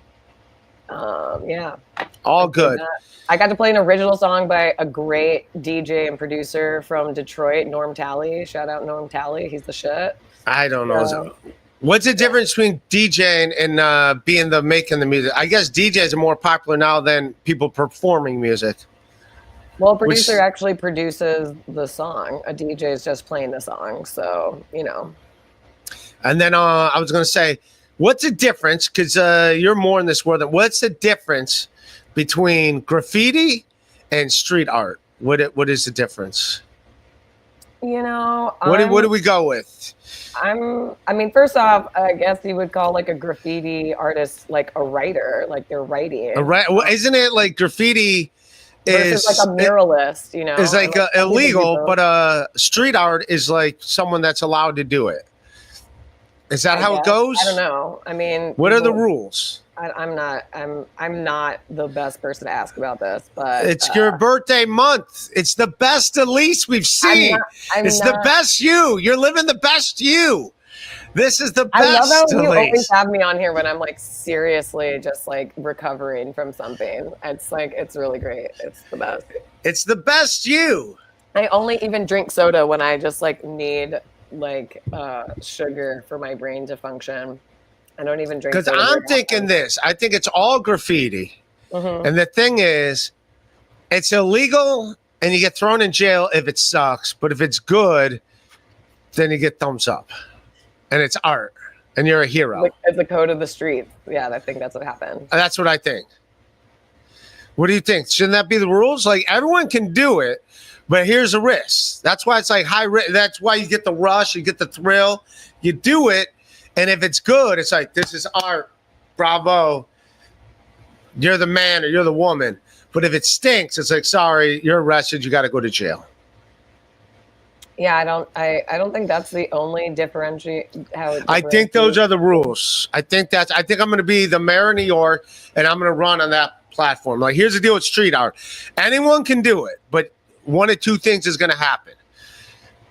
yeah, all good. I got to play an original song by a great DJ and producer from Detroit, Norm Talley. Shout out Norm Talley, he's the shit. I don't know. What's the difference between DJing and making the music? I guess DJs are more popular now than people performing music. Well, a producer actually produces the song. A DJ is just playing the song, so And then I was going to say, what's the difference? Because you're more in this world. What's the difference between graffiti and street art? What is the difference? What do we go with? I mean, first off, I guess you would call a graffiti artist like a writer, like they're writing. Isn't it like graffiti is like a muralist? It's like illegal, but street art is like someone that's allowed to do it. Is that I how it guess. goes? I don't know. I mean, What are the people- rules? I'm not the best person to ask about this, but It's your birthday month. It's the best Elise we've seen. It's the best you. You're living the best you. This is the best. I love how you Elise. always have me on here when I'm like seriously just like recovering from something. It's like it's really great. It's the best. It's the best you. I only even drink soda when I just like need like sugar for my brain to function. I don't even drink Because soda I'm very thinking often. this. I think it's all graffiti. Mhm. And the thing is, it's illegal and you get thrown in jail if it sucks. But if it's good, then you get thumbs up. And it's art. And you're a hero. It's the code of the street. Yeah, I think that's what happened. That's what I think. What do you think? Shouldn't that be the rules? Like, everyone can do it, but here's a risk. That's why it's like high risk. That's why you get the rush, you get the thrill. You do it, and if it's good, it's like, this is art. Bravo. You're the man or you're the woman. But if it stinks, it's like, sorry, you're arrested. You got to go to jail. Yeah, I don't think that's the only I think those are the rules. I think I'm going to be the mayor of New York, and I'm going to run on that platform. Like, here's the deal with street art. Anyone can do it, but one of two things is going to happen.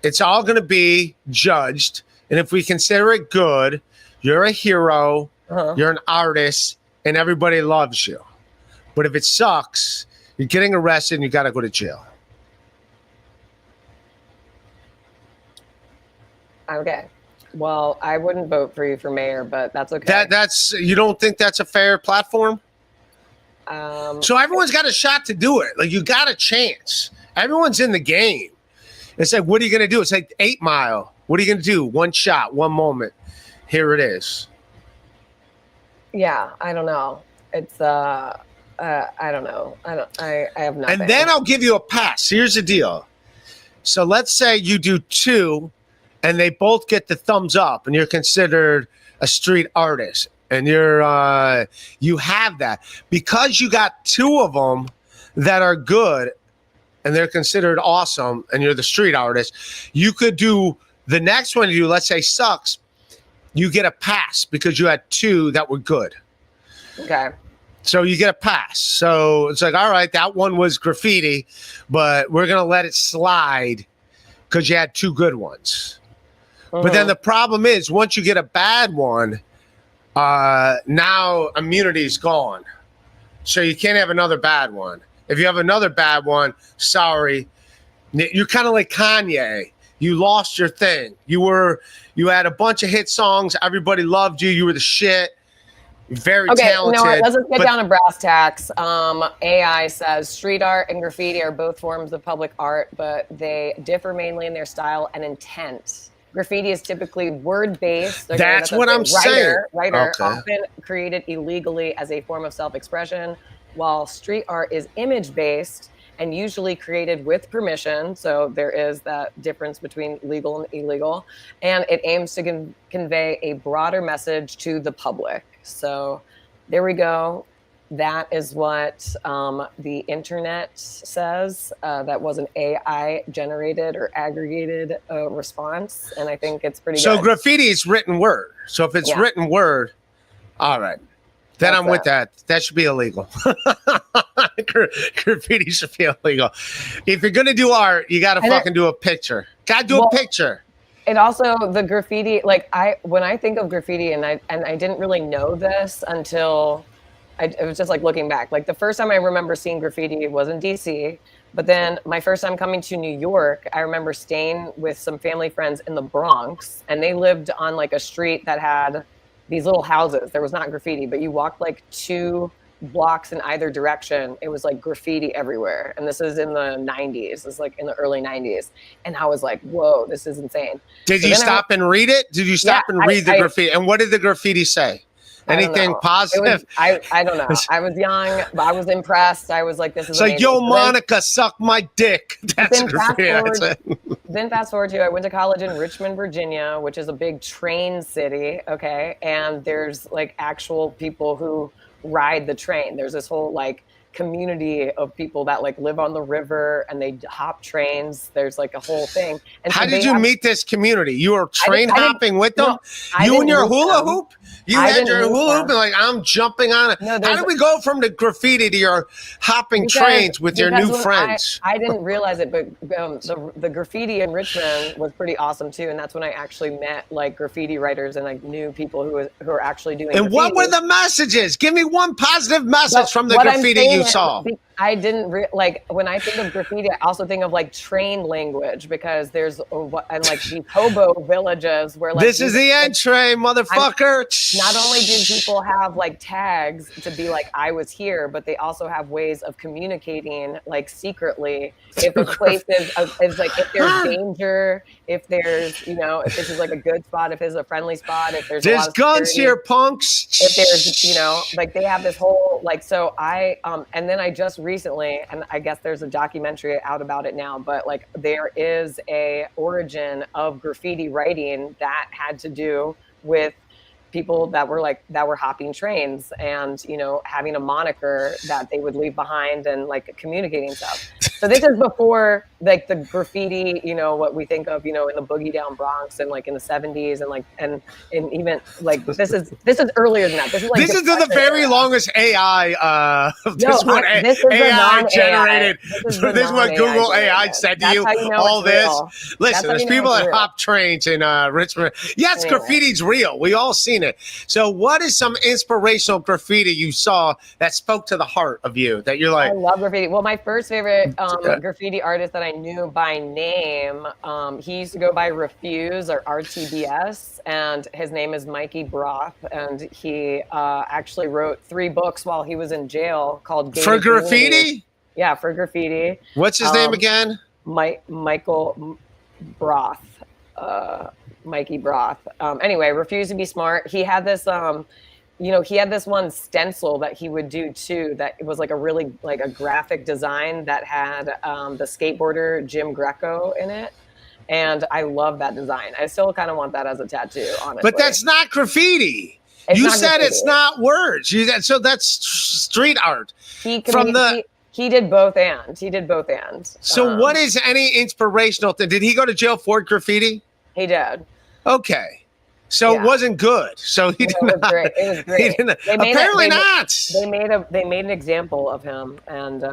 It's all going to be judged, and if we consider it good, you're a hero, you're an artist, and everybody loves you. But if it sucks, you're getting arrested and you got to go to jail. Okay. Well, I wouldn't vote for you for mayor, but that's okay. That's you don't think that's a fair platform? So everyone's got a shot to do it. Like, you got a chance. Everyone's in the game. It's like, what are you going to do? It's like 8 Mile. What are you going to do? One shot, one moment. Here it is. Yeah, I don't know. It's I don't know. I have nothing. And then I'll give you a pass. Here's the deal. So let's say you do 2 and they both get the thumbs up and you're considered a street artist and you have that because you got 2 of them that are good and they're considered awesome and you're the street artist. You could do the next one you do, let's say sucks. You get a pass because you had 2 that were good. Okay. So you get a pass. So it's like, all right, that one was graffiti, but we're going to let it slide because you had 2 good ones. But then the problem is once you get a bad one, now immunity's gone. So you can't have another bad one. If you have another bad one, sorry. You're kind of like Kanye. You lost your thing. You had a bunch of hit songs. Everybody loved you. You were the shit. Very talented. Okay, let's just get down to brass tacks. AI says street art and graffiti are both forms of public art, but they differ mainly in their style and intent. Graffiti is typically word-based. That's what I'm saying. Writer, Okay. often created illegally as a form of self-expression, while street art is image-based and usually created with permission. So there is that difference between legal and illegal. And it aims to convey a broader message to the public. So there we go. That is what the internet says. That was an AI generated or aggregated response. And I think it's pretty So good. graffiti is written word. So if it's written word, all right. Then I'm with that. That should be illegal. Graffiti should be illegal. If you're going to do art, you got to fucking do a picture. Got to do a picture. It also, the graffiti, like when I think of graffiti, and I didn't really know this until it was just like looking back. Like the first time I remember seeing graffiti was in DC, but then my first time coming to New York, I remember staying with some family friends in the Bronx, and they lived on like a street that had these little houses. There was not graffiti, but you walked like 2 blocks in either direction. It was like graffiti everywhere. And this is in the 90s. It's like in the early 90s. And I was like, whoa, this is insane. Did you stop and read it? Did you stop and read the graffiti? And what did the graffiti say? Anything positive? I don't know. I was young, but I was impressed. I was like, this is It's like, yo, Monica, suck my dick. That's graffiti. Then fast forward to, I went to college in Richmond, Virginia, which is a big train city. Okay. And there's like actual people who ride the train. There's this whole like community of people that like live on the river and they hop trains. There's like a whole thing. And How so did they you have- meet this community? You were train I didn't- hopping with them? no, I You and didn't your meet hula them. hoop? You I had your didn't meet hula hoop them. and like, I'm jumping on it. No, How there's- did we go from the graffiti to your hopping trains with your because new when friends? I didn't realize it, but the graffiti in Richmond was pretty awesome too, and that's when I actually met like graffiti writers and like new people who are actually doing. And what were graffiti. the messages? Give me one positive message But from the what I'm graffiti saying you is, saw. I didn't like when I think of graffiti. I also think of like train language because there's and like these hobo villages where like This is the entree, motherfucker. not only do people have like tags to be like I was here, but they also have ways of communicating like secretly if a place is like if there's danger, if there's if this is like a good spot, if it's a friendly spot, if there's a lot There's of guns security, here, punks. if there's like they have this whole like so I and then I just recently, and I guess there's a documentary out about it now, but like there is a origin of graffiti writing that had to do with people that were hopping trains and having a moniker that they would leave behind and like communicating stuff. So this is before like the graffiti, what we think of, in the boogie down Bronx and like in the 70s and even like this is earlier than that. This is like This is the very longest AI. This is what this is the AI non-AI. generated. This is the This is what non-AI Google AI generated. said to That's you. how you know All it's this. real. Listen, That's how there's you know people it's that real. hop trains in Richmond. Yes, Anyway. graffiti's real. We all seen it. So, what is some inspirational graffiti you saw that spoke to the heart of you? That you're like, I love graffiti. Well, my first favorite graffiti artist that I knew by name, he used to go by Refuse or RTBS, and his name is Mikey Broth, and he actually wrote 3 books while he was in jail called for Gated Communities. graffiti? Yeah, for graffiti. What's his name again? Michael Broth. Mikey Broth. Anyway, Refuse to Be Smart. He had this he had this one stencil that he would do too that was like a really like a graphic design that had the skateboarder Jim Greco in it. And I love that design. I still kind of want that as a tattoo, honestly. But that's not graffiti. It's You not said graffiti. it's not words. So that's street art. He did both and. He did both and. So what is any inspirational thing? Did he go to jail for graffiti? He did. Okay. So Yeah. it wasn't good. So he No, did it was not. great. It was He great. didn't, They made apparently they not. They made an example of him, and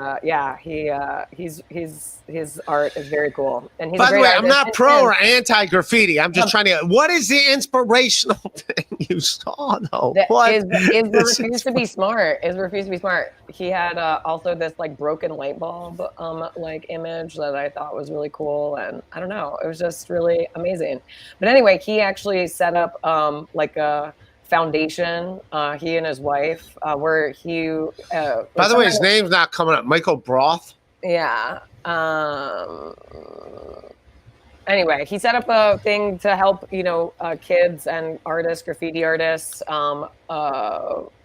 his art is very cool. And he's By a the great way, artist. I'm not And- pro and or anti graffiti. I'm just trying to. What is the inspirational thing you saw though? that What is is Refuse to Be Smart. Is Refuse to Be Smart. He had also this like broken light bulb like image that I thought was really cool, and I don't know, it was just really amazing. But anyway, he actually set up like a foundation. He and his wife, where he. By the way, his name's not coming up. Michael Broth. Yeah. Anyway, he set up a thing to help, kids and artists, graffiti artists,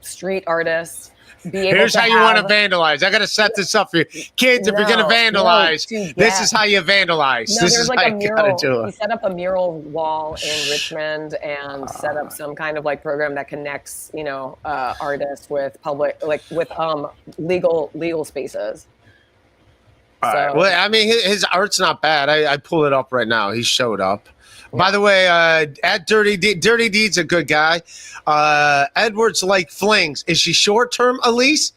street artists. Here's how you want to vandalize. I got to set this up for you. Kids, if you're going to vandalize, this is how you vandalize. No, this there's is like how a you mural. got to do He it. set up a mural wall in Richmond and set up some kind of like program that connects, artists with public, like with legal spaces. All right. So- Well, I mean, his art's not bad. I pull it up right now. He showed up. By the way, at Dirty Deed's a good guy. Edwards like flings. Is she short term, Elise?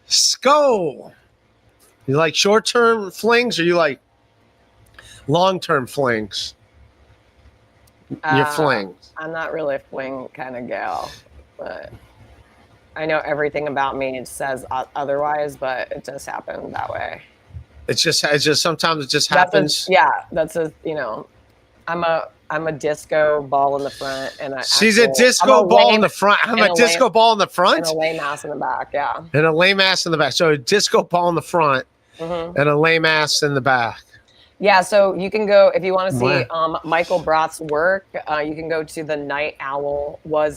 Skull. You like short term flings or you like long term flings? Your flings. I'm not really a fling kind of gal, but I know everything about me says otherwise, but it just happened that way. It's just sometimes it just happens. I'm a disco ball in the front, and She's a disco ball in the front. I'm a disco ball in the front. and a lame ass in the back. Yeah. And a lame ass in the back. So a disco ball in the front Mm-hmm. and a lame ass in the back. Yeah, so you can go if you want to see Wow. Michael Broth's work. You can go to the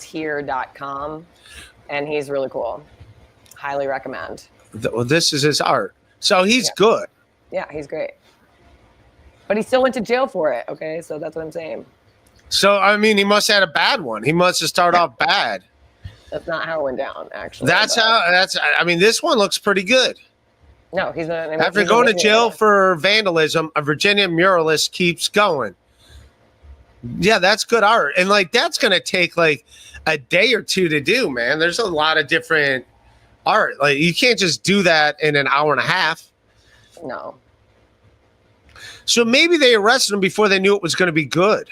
nightowlwashere.com, and he's really cool. Highly recommend. Well, this is his art. So he's good. Yeah, he's great. But he still went to jail for it. Okay, so that's what I'm saying. So I mean, he must have had a bad one. He must have started off bad. That's not how it went down, actually. I mean, this one looks pretty good. No, he's not. After going to jail for vandalism, a Virginia muralist keeps going. Yeah, that's good art. And like that's gonna take like a day or two to do, man. There's a lot of different art. Like you can't just do that in an hour and a half. No. So maybe they arrested him before they knew it was gonna be good.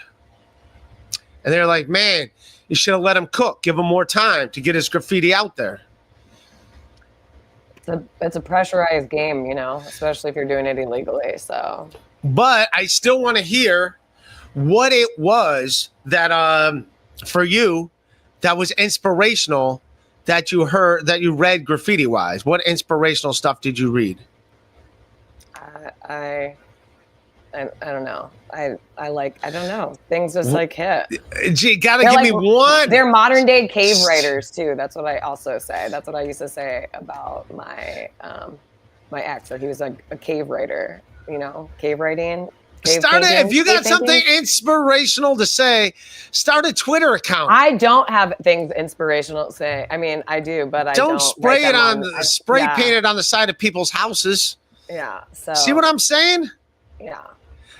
And they're like, man, you should have let him cook, give him more time to get his graffiti out there. It's a pressurized game, you know, especially if you're doing it illegally. So, but I still want to hear what it was that for you that was inspirational that you heard that you read graffiti wise. What inspirational stuff did you read? I don't know. I don't know. Things just like hit. You gotta give me one. They're modern day cave writers too. That's what I also say. That's what I used to say about my my ex. That he was like a cave writer. You know, cave writing. If you got something inspirational to say, start a Twitter account. I don't have things inspirational to say. I mean, I do, but I don't spray it on paint it on the side of people's houses. Yeah. So see what I'm saying? Yeah.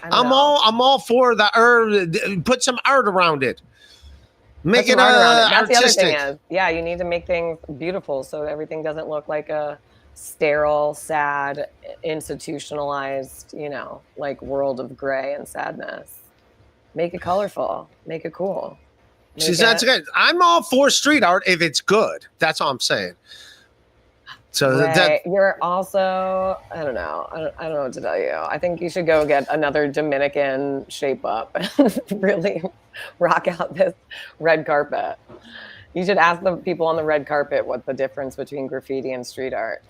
I'm all for the put some art around it. Make it That's artistic. the other thing is, yeah, you need to make things beautiful so everything doesn't look like a sterile, sad, institutionalized, you know, like world of gray and sadness. Make it colorful. Make it cool. That's good. I'm all for street art if it's good. That's all I'm saying. So right. You're also, I don't know. I don't know what to tell you. I think you should go get another Dominican shape up and really rock out this red carpet. You should ask the people on the red carpet what the difference between graffiti and street art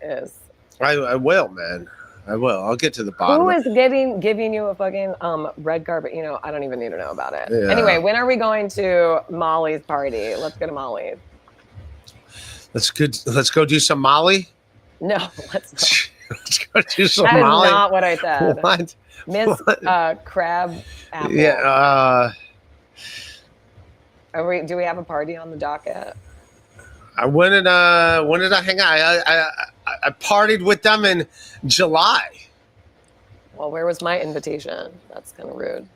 is. I will, man. I will. I'll get to the bottom. Who is giving you a fucking red carpet? You know, I don't even need to know about it. Yeah. Anyway, when are we going to Molly's party? Let's go to Molly's. Let's go do some Molly. No, let's not. Let's go do some That Molly. is not what I said. What? Miss Crab Apple. Yeah. Do we have a party on the docket? When did I hang out? I partied with them in July. Well, where was my invitation? That's kind of rude.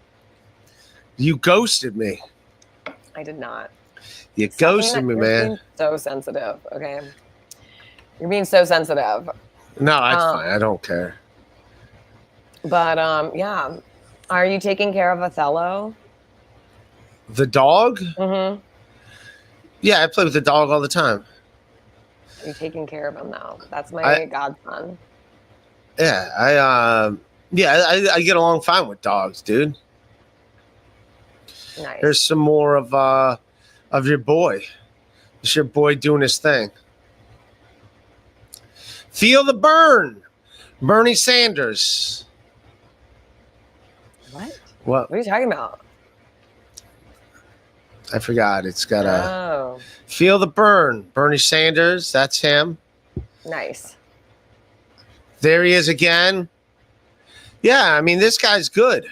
You ghosted me. I did not. You ghosted me, man. Being so sensitive. Okay. You're being so sensitive. No, that's fine. I don't care. But yeah. Are you taking care of Othello? The dog? Mm-hmm. Yeah, I play with the dog all the time. You're taking care of him now. That's my godson. Yeah, I get along fine with dogs, dude. Nice. Here's some more of your boy. It's your boy doing his thing. Feel the burn. Bernie Sanders. What are you talking about? I forgot. It's got a Feel the burn. Bernie Sanders. That's him. Nice. There he is again. Yeah, I mean, this guy's good.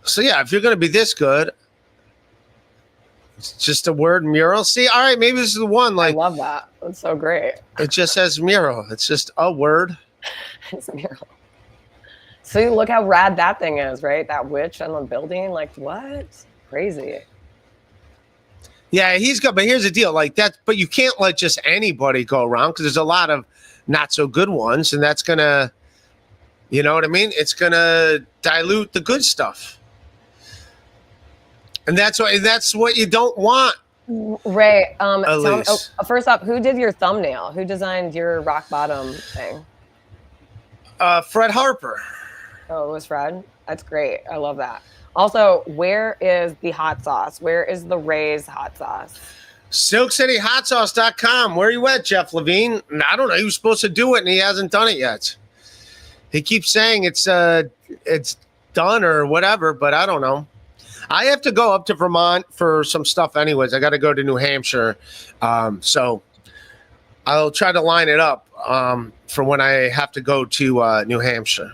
So yeah, if you're going to be this good, it's just a word mural. See, all right, maybe this is the one. Like, I love that. That's so great. It just says mural. It's just a word. It's a mural. See, look how rad that thing is, right? That witch on the building. Like, what? Crazy. Yeah, he's good. But here's the deal. Like that, but you can't let just anybody go around because there's a lot of not so good ones. And that's going to, you know what I mean? It's going to dilute the good stuff. And that's what you don't want. Ray, Elise. First up, who did your thumbnail? Who designed your rock bottom thing? Fred Harper. Oh, it was Fred? That's great. I love that. Also, where is the hot sauce? Where is the Ray's hot sauce? SilkCityHotSauce.com. Where are you at, Jeff Levine? I don't know. He was supposed to do it, and he hasn't done it yet. He keeps saying it's done or whatever, but I don't know. I have to go up to Vermont for some stuff anyways. I got to go to New Hampshire. So I'll try to line it up for when I have to go to New Hampshire.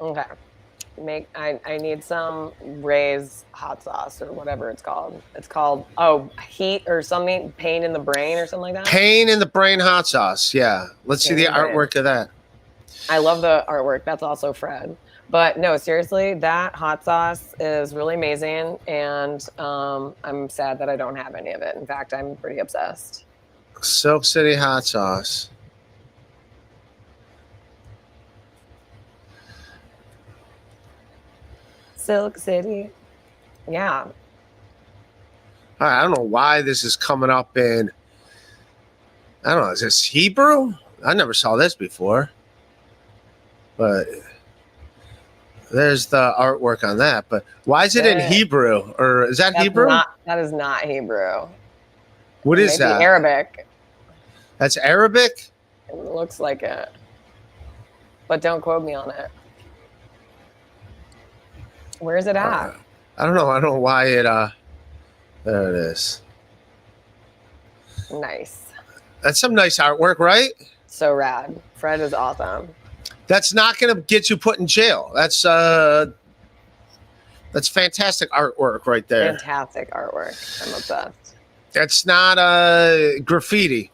Okay. I need some Ray's hot sauce or whatever it's called. It's called heat or something, pain in the brain or something like that. Pain in the brain hot sauce. Yeah. Let's see the artwork of that. I love the artwork. That's also Fred. But no, seriously, that hot sauce is really amazing, and I'm sad that I don't have any of it. In fact, I'm pretty obsessed. Silk City hot sauce. Silk City. Yeah. All right, I don't know why this is coming up in, I don't know, is this Hebrew? I never saw this before. But there's the artwork on that. But why is it in Hebrew? Or is that Hebrew? That is not Hebrew. What is that? Arabic. That's Arabic? It looks like it. But don't quote me on it. Where's it at? I don't know. I don't know why it there it is. Nice. That's some nice artwork, right? So rad. Fred is awesome. That's not going to get you put in jail. That's fantastic artwork right there. Fantastic artwork. I'm obsessed. That's not graffiti.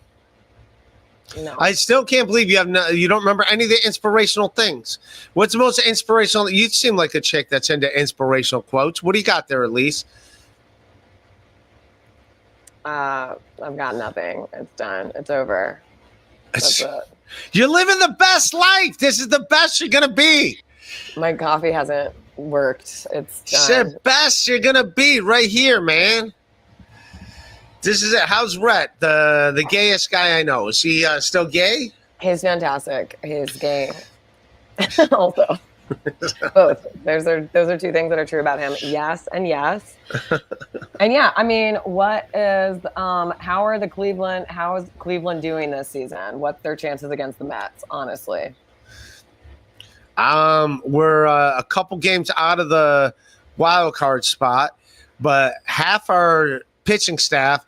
No. I still can't believe you don't remember any of the inspirational things. What's the most inspirational? You seem like a chick that's into inspirational quotes. What do you got there, Elise? I've got nothing. It's done. It's over. That's it. You're living the best life. This is the best you're going to be. My coffee hasn't worked. It's done. It's the best you're going to be right here, man. This is it. How's Rhett, the gayest guy I know? Is he still gay? He's fantastic. He's gay. Also. Both. Those are two things that are true about him. Yes and yes. And yeah, I mean, how is Cleveland doing this season? What's their chances against the Mets, honestly? We're a couple games out of the wild card spot, but half our pitching staff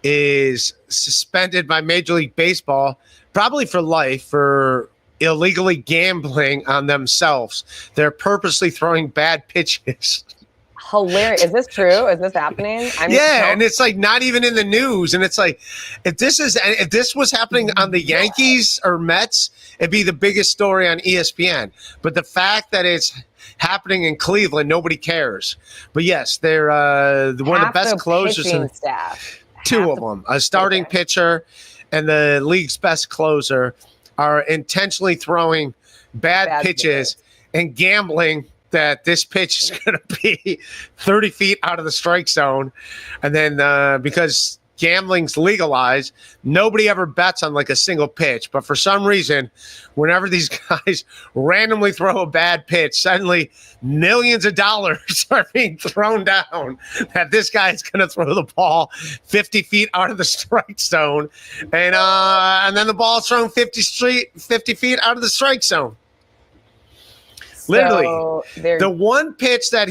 is suspended by Major League Baseball, probably for life, for illegally gambling on themselves. They're purposely throwing bad pitches. Hilarious. Is this true? Is this happening? And it's like not even in the news. And it's like, if this was happening on the Yankees or Mets, it'd be the biggest story on ESPN. But the fact that it's happening in Cleveland, nobody cares. But yes, they're one of the best closers in staff. Two of them, a starting pitcher and the league's best closer, are intentionally throwing bad pitches and gambling that this pitch is going to be 30 feet out of the strike zone. And then because gambling's legalized, nobody ever bets on like a single pitch. But for some reason, whenever these guys randomly throw a bad pitch, suddenly millions of dollars are being thrown down that this guy is going to throw the ball 50 feet out of the strike zone. And then the ball's thrown 50 feet out of the strike zone. Literally, the one pitch that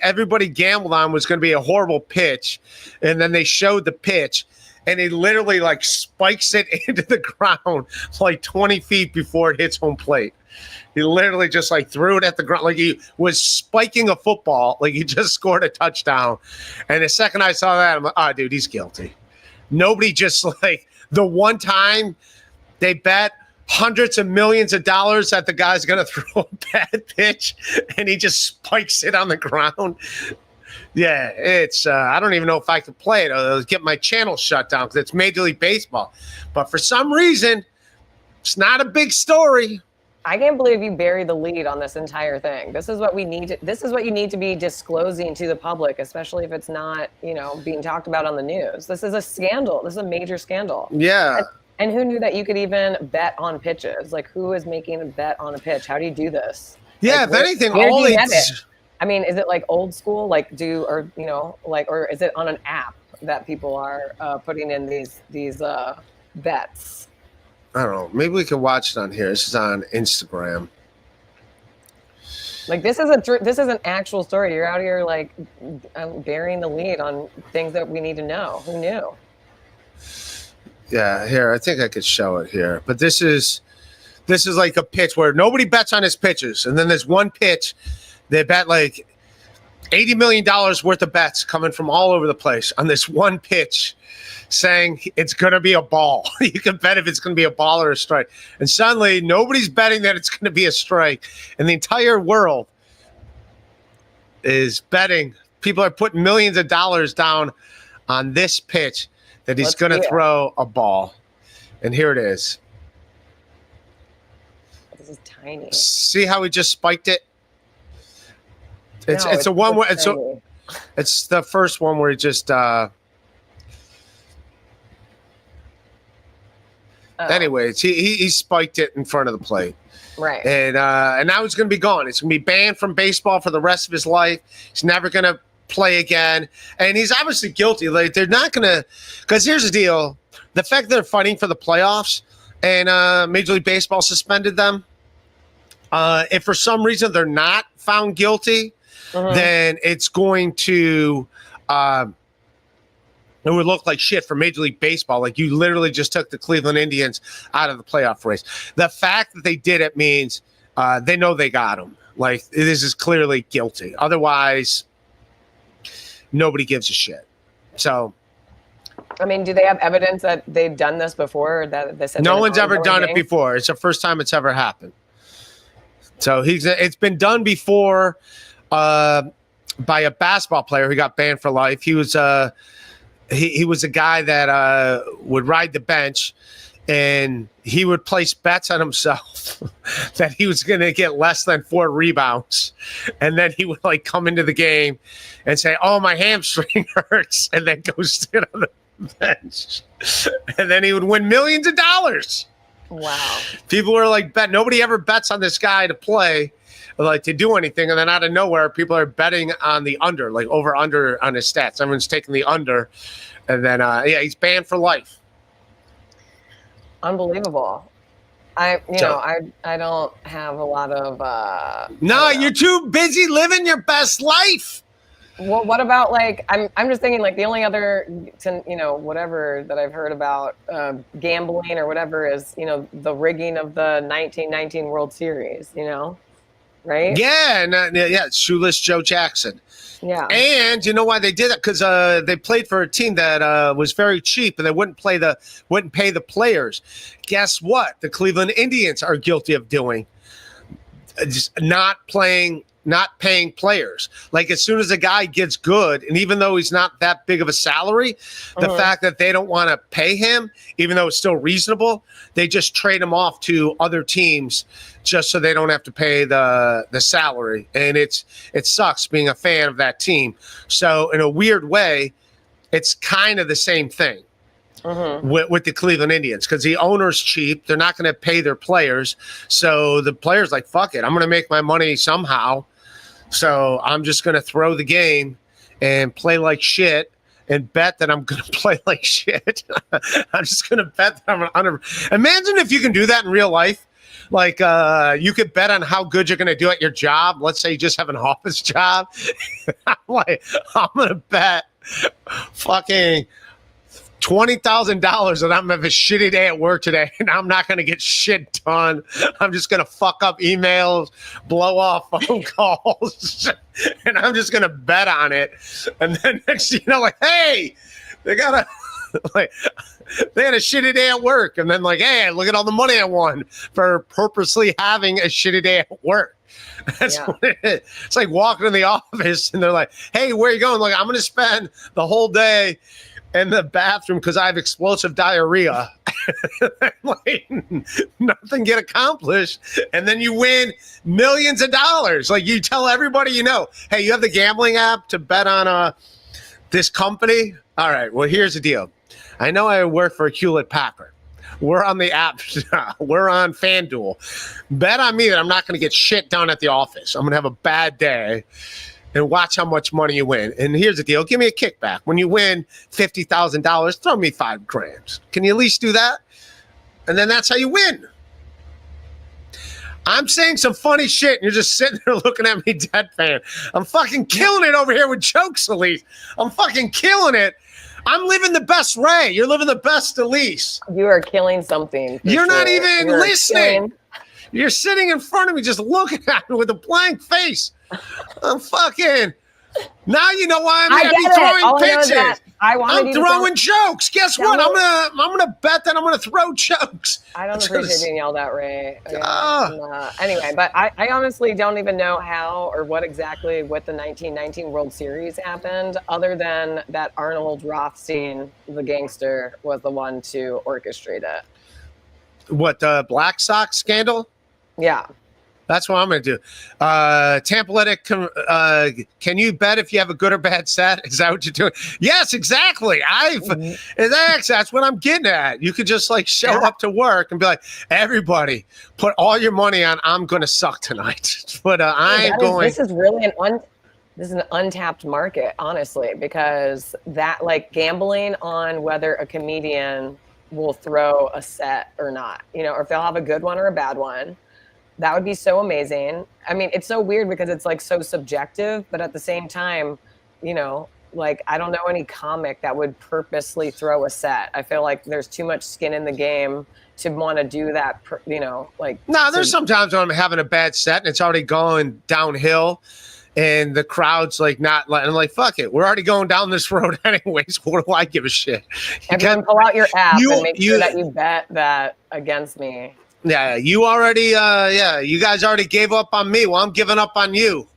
everybody gambled on was going to be a horrible pitch, and then they showed the pitch, and he literally spikes it into the ground 20 feet before it hits home plate. He literally just threw it at the ground like he was spiking a football, like he just scored a touchdown. And the second I saw that, I'm like, dude, he's guilty. Nobody just the one time they bet hundreds of millions of dollars that the guy's going to throw a bad pitch and he just spikes it on the ground. Yeah, it's I don't even know if I could play it. I'll get my channel shut down because it's Major League Baseball. But for some reason, it's not a big story. I can't believe you buried the lead on this entire thing. This is what we need. This is what you need to be disclosing to the public, especially if it's not, being talked about on the news. This is a scandal. This is a major scandal. Yeah. And who knew that you could even bet on pitches? Who is making a bet on a pitch? How do you do this? Yeah, if anything, I mean, is it old school? Or is it on an app that people are putting in these bets? I don't know. Maybe we could watch it on here. This is on Instagram. This is an actual story. You're out here burying the lead on things that we need to know. Who knew? Yeah, here, I think I could show it here. But this is like a pitch where nobody bets on his pitches. And then there's one pitch They bet like $80 million worth of bets coming from all over the place on this one pitch, saying it's going to be a ball. You can bet if it's going to be a ball or a strike. And suddenly nobody's betting that it's going to be a strike. And the entire world is betting. People are putting millions of dollars down on this pitch that he's going to throw a ball. And here it is. This is tiny. See how he just spiked it? It's a one where it's the first one where he just anyways, he spiked it in front of the plate. Right. And now he's gonna be gone. It's gonna be banned from baseball for the rest of his life. He's never gonna play again. And he's obviously guilty. Like they're not gonna, because here's the deal. The fact that they're fighting for the playoffs and Major League Baseball suspended them. If for some reason they're not found guilty, then it's going to it would look like shit for Major League Baseball. Like you literally just took the Cleveland Indians out of the playoff race. The fact that they did it means they know they got him. Like this is clearly guilty. Otherwise, nobody gives a shit. So, I mean, do they have evidence that they've done this before? That they said no one's ever done it before. It's the first time it's ever happened. So it's been done before by a basketball player who got banned for life. He was he was a guy that would ride the bench, and he would place bets on himself that he was going to get less than 4 rebounds, and then he would like come into the game and say, "Oh, my hamstring hurts," and then go sit on the bench, and then he would win millions of dollars. Wow. People were like, nobody ever bets on this guy to play, like to do anything. And then out of nowhere, people are betting on the under, like over under on his stats. Everyone's taking the under. And then, he's banned for life. Unbelievable. I don't have a lot of. No, you're too busy living your best life. Well, what about like I'm just thinking like the only other whatever that I've heard about gambling or whatever is the rigging of the 1919 World Series, right? Yeah, Shoeless Joe Jackson. Yeah, and you know why they did it? Because they played for a team that was very cheap, and they wouldn't pay the players. Guess what? The Cleveland Indians are guilty of doing just not paying players. Like as soon as a guy gets good, and even though he's not that big of a salary, the fact that they don't want to pay him, even though it's still reasonable, they just trade him off to other teams just so they don't have to pay the salary. And it sucks being a fan of that team. So in a weird way, it's kind of the same thing. With the Cleveland Indians, because the owner's cheap. They're not going to pay their players. So the players like, fuck it, I'm going to make my money somehow. So I'm just going to throw the game and play like shit and bet that I'm going to play like shit. I'm just going to bet that I'm under. Imagine if you can do that in real life. Like you could bet on how good you're going to do at your job. Let's say you just have an office job. I'm going to bet fucking $20,000 that I'm gonna have a shitty day at work today, and I'm not gonna get shit done. I'm just gonna fuck up emails, blow off phone calls, and I'm just gonna bet on it. And then next, hey, they had a shitty day at work, and then hey, look at all the money I won for purposely having a shitty day at work. That's what it is. It's like walking in the office, and they're like, "Hey, where are you going?" Like, I'm gonna spend the whole day in the bathroom because I have explosive diarrhea. Nothing get accomplished. And then you win millions of dollars. Like you tell everybody hey, you have the gambling app to bet on this company? All right, well, here's the deal. I know I work for Hewlett Packard. We're on the app. We're on FanDuel. Bet on me that I'm not going to get shit done at the office. I'm going to have a bad day. And watch how much money you win. And here's the deal. Give me a kickback. When you win $50,000, throw me $5,000. Can you at least do that? And then that's how you win. I'm saying some funny shit, and you're just sitting there looking at me deadpan. I'm fucking killing it over here with jokes, Elise. I'm fucking killing it. I'm living the best Ray. You're living the best Elise. You are killing something. You're not even listening. You're sitting in front of me just looking at me with a blank face. I'm fucking. Now you know why I'm I gonna be get it. All I know throwing is that pitches. I wanted I'm you to throwing jokes. Guess Tell what? me- I'm gonna bet that I'm gonna throw jokes. I don't It's appreciate gonna- being yelled at, Ray. Okay? Ah. Anyway, but I honestly don't even know how or what exactly with the 1919 World Series happened, other than that Arnold Rothstein, the gangster, was the one to orchestrate it. What, the Black Sox scandal? Yeah. That's what I'm going to do. Tampa Athletic, can you bet if you have a good or bad set? Is that what you're doing? Yes, exactly. That's what I'm getting at. You could just like show up to work and be like, everybody, put all your money on I'm going to suck tonight. But I ain't going. This is really this is an untapped market, honestly, because that like gambling on whether a comedian will throw a set or not, or if they'll have a good one or a bad one. That would be so amazing. I mean, it's so weird because it's like so subjective, but at the same time, like I don't know any comic that would purposely throw a set. I feel like there's too much skin in the game to want to do that, like. No, there's sometimes when I'm having a bad set and it's already going downhill and the crowd's like not letting, I'm like, fuck it. We're already going down this road anyways. What do I give a shit? Everyone pull out your app and make sure that you bet that against me. Yeah, you already, you guys already gave up on me. Well, I'm giving up on you.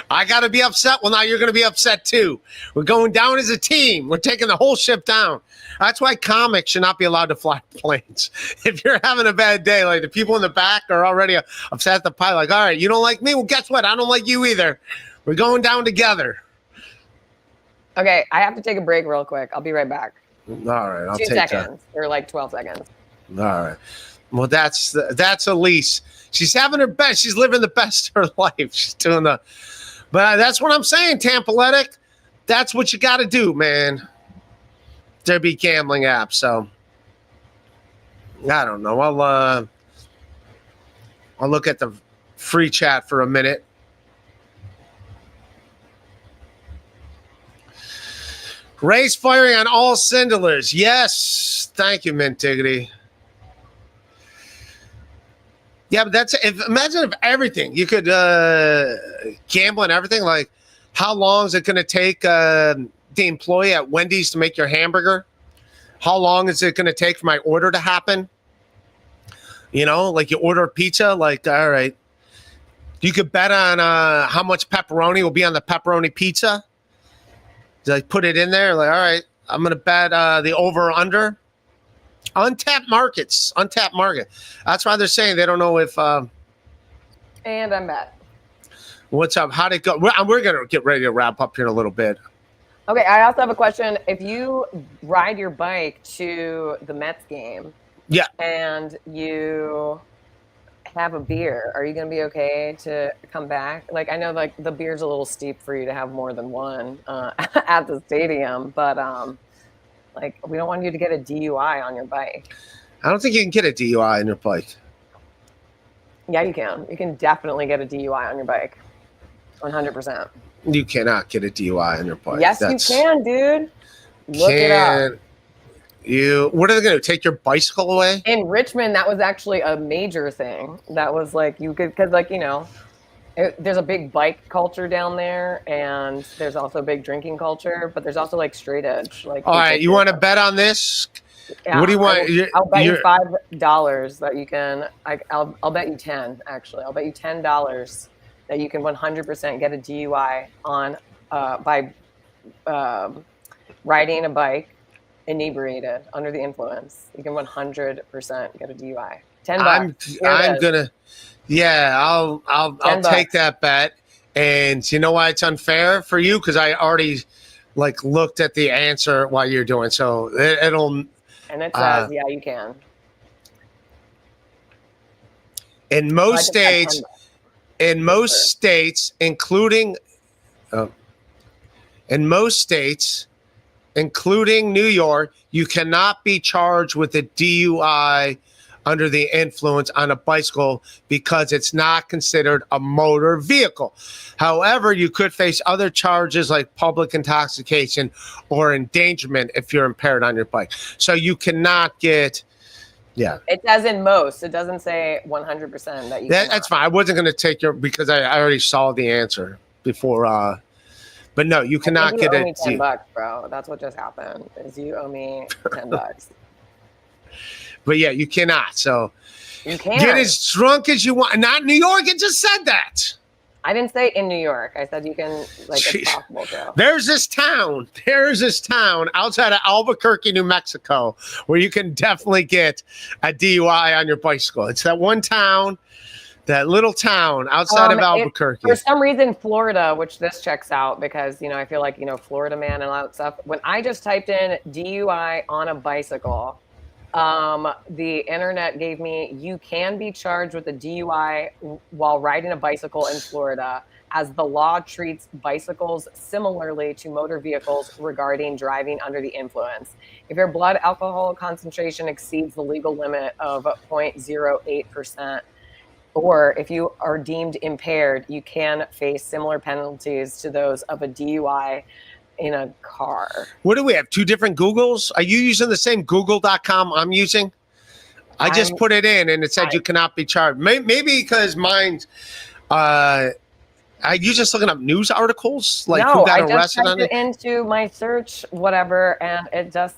I got to be upset. Well, now you're going to be upset too. We're going down as a team. We're taking the whole ship down. That's why comics should not be allowed to fly planes. If you're having a bad day, like the people in the back are already upset at the pilot, like, all right, you don't like me? Well, guess what? I don't like you either. We're going down together. Okay, I have to take a break real quick. I'll be right back. All right, I'll 2 take seconds or like 12 seconds. All right. Well, that's Elise. She's having her best. She's living the best of her life. She's doing but that's what I'm saying, Tampa Athletic. That's what you got to do, man. There be gambling apps, so I don't know. I'll look at the free chat for a minute. Ray's firing on all cylinders. Yes, thank you, Mint Diggity. Yeah, but imagine if everything you could gamble and everything. Like, how long is it going to take the employee at Wendy's to make your hamburger? How long is it going to take for my order to happen? Like you order a pizza. Like, all right, you could bet on how much pepperoni will be on the pepperoni pizza. Like, put it in there. Like, all right, I'm going to bet the over or under. Untapped market. That's why they're saying they don't know if. And I'm back. What's up? How'd it go? We're going to get ready to wrap up here in a little bit. Okay, I also have a question. If you ride your bike to the Mets game, yeah, and you have a beer, are you going to be okay to come back? Like, I know like the beer's a little steep for you to have more than one at the stadium, but like, we don't want you to get a DUI on your bike. I don't think you can get a DUI on your bike. Yeah, you can. You can definitely get a DUI on your bike. 100%. You cannot get a DUI on your bike. Yes, you can, dude. Look it up. What are they going to take your bicycle away? In Richmond, that was actually a major thing. That was like, you could, because like, there's a big bike culture down there, and there's also a big drinking culture, but there's also like straight edge. Like, all right, you want to bet on this? Yeah, what do you want? I'll bet you $5 that you can. I'll bet you 10. Actually, I'll bet you $10 that you can 100% get a DUI on by riding a bike inebriated under the influence. You can 100% get a DUI. $10. I'm gonna. Yeah, I'll take that bet. And you know why it's unfair for you? Because I already like looked at the answer while you're doing so. It'll. And it says, yeah, you can. In most states, including New York, you cannot be charged with a DUI under the influence on a bicycle because it's not considered a motor vehicle. However, you could face other charges like public intoxication or endangerment if you're impaired on your bike. So you cannot get Yeah. It says in most. It doesn't say 100% that you. That's fine. I wasn't going to take your because I already saw the answer before. But no, you cannot you get owe me it. $10, bro. That's what just happened. Is you owe me $10. But yeah, you cannot. So You can. get as drunk as you want. Not in New York. It just said that. I didn't say in New York. I said you can, like, it's possible to. There's this town outside of Albuquerque, New Mexico, where you can definitely get a DUI on your bicycle. It's that one town, that little town outside of Albuquerque. For some reason, Florida, which this checks out because, I feel like, Florida man and all that stuff. When I just typed in DUI on a bicycle, the internet gave me, you can be charged with a DUI while riding a bicycle in Florida, as the law treats bicycles similarly to motor vehicles regarding driving under the influence. If your blood alcohol concentration exceeds the legal limit of 0.08%, or if you are deemed impaired, you can face similar penalties to those of a DUI in a car. What do we have? 2 different Googles? Are you using the same Google.com I'm using? I just put it in and it said you cannot be charged. Maybe because mine's are you just looking up news articles? Like who got arrested on it? I just typed it into my search, whatever, and it says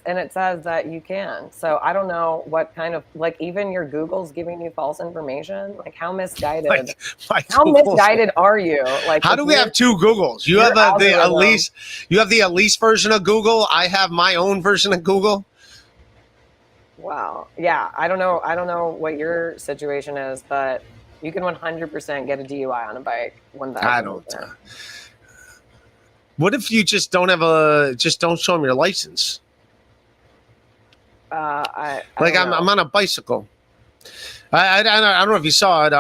that you can. So I don't know what kind of, like, even your Google's giving you false information. Like, how misguided? How misguided are you? Like, how do we have 2 Googles? You have the Elise. You have the Elise version of Google. I have my own version of Google. Wow. Yeah. I don't know what your situation is, but you can 100% get a DUI on a bike. 1,000%. I don't. What if you just don't have just don't show them your license? I'm on a bicycle. I don't know if you saw it.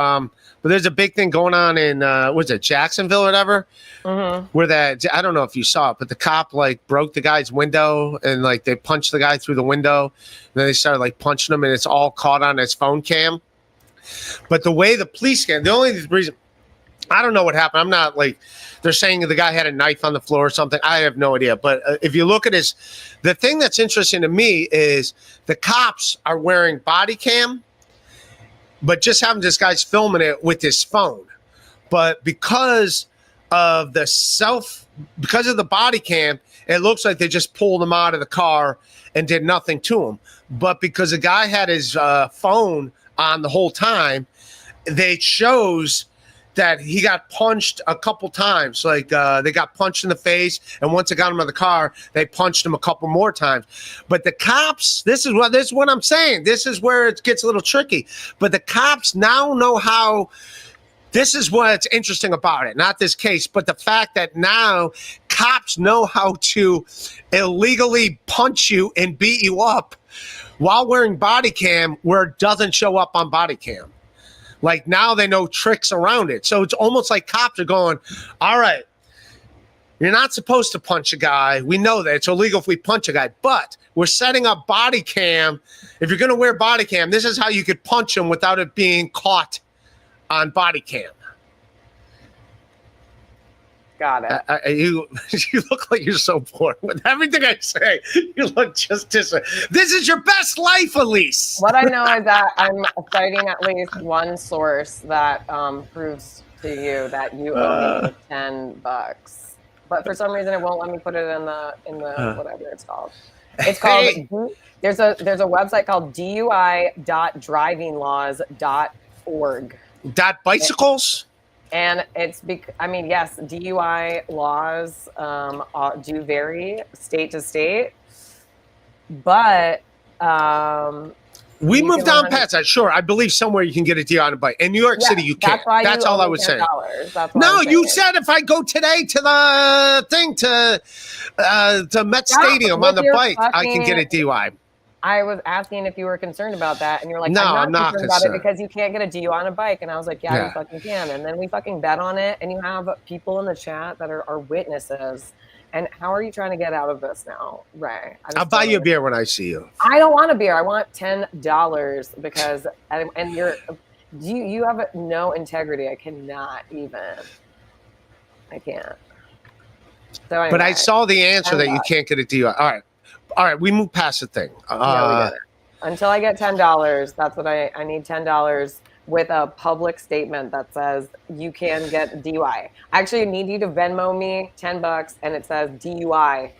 But there's a big thing going on in was it Jacksonville or whatever? Mm-hmm. Where I don't know if you saw it, but the cop like broke the guy's window and like they punched the guy through the window. And then they started like punching him, and it's all caught on his phone cam. But the way the police the only reason, I don't know what happened. I'm not like, they're saying the guy had a knife on the floor or something. I have no idea. But if you look at the thing that's interesting to me is the cops are wearing body cam, but just having this guy's filming it with his phone. But because of the body cam, it looks like they just pulled him out of the car and did nothing to him. But because the guy had his phone on the whole time, they shows that he got punched a couple times. Like they got punched in the face, and once they got him out of the car, they punched him a couple more times. But the cops, this is what I'm saying. This is where it gets a little tricky. But the cops now know how. This is what's interesting about it. Not this case, but the fact that now cops know how to illegally punch you and beat you up while wearing body cam where it doesn't show up on body cam. Like now they know tricks around it. So it's almost like cops are going, all right, you're not supposed to punch a guy. We know that it's illegal if we punch a guy, but we're setting up body cam. If you're going to wear body cam, this is how you could punch him without it being caught on body cam. Got it. You look like you're so bored with everything I say. You look just different. This is your best life, Elise. What I know is that I'm citing at least one source that proves to you that you owe me $10. But for some reason, it won't let me put it in the whatever it's called. It's called. There's a website called DUI.drivinglaws.org. Bicycles. And it's yes, DUI laws do vary state to state, but we moved on past that. Sure, I believe somewhere you can get a DUI on a bike. In New York City, you can't. That's all I was saying. No, you said if I go today to the thing to Met Stadium on the bike, I can get a DUI. I was asking if you were concerned about that, and you're like, no, I'm not concerned about it because you can't get a DUI on a bike. And I was like, yeah, you fucking can. And then we fucking bet on it, and you have people in the chat that are witnesses. And how are you trying to get out of this now, Ray? I'll buy you a beer when I see you. I don't want a beer. I want $10 because, and you have no integrity. I cannot even. I can't. So anyway, but I saw the answer that you can't get a DUI. All right, we moved past the thing. Yeah, we did it. Until I get $10, that's what I need. $10 with a public statement that says you can get DUI. I actually need you to Venmo me $10, and it says DUI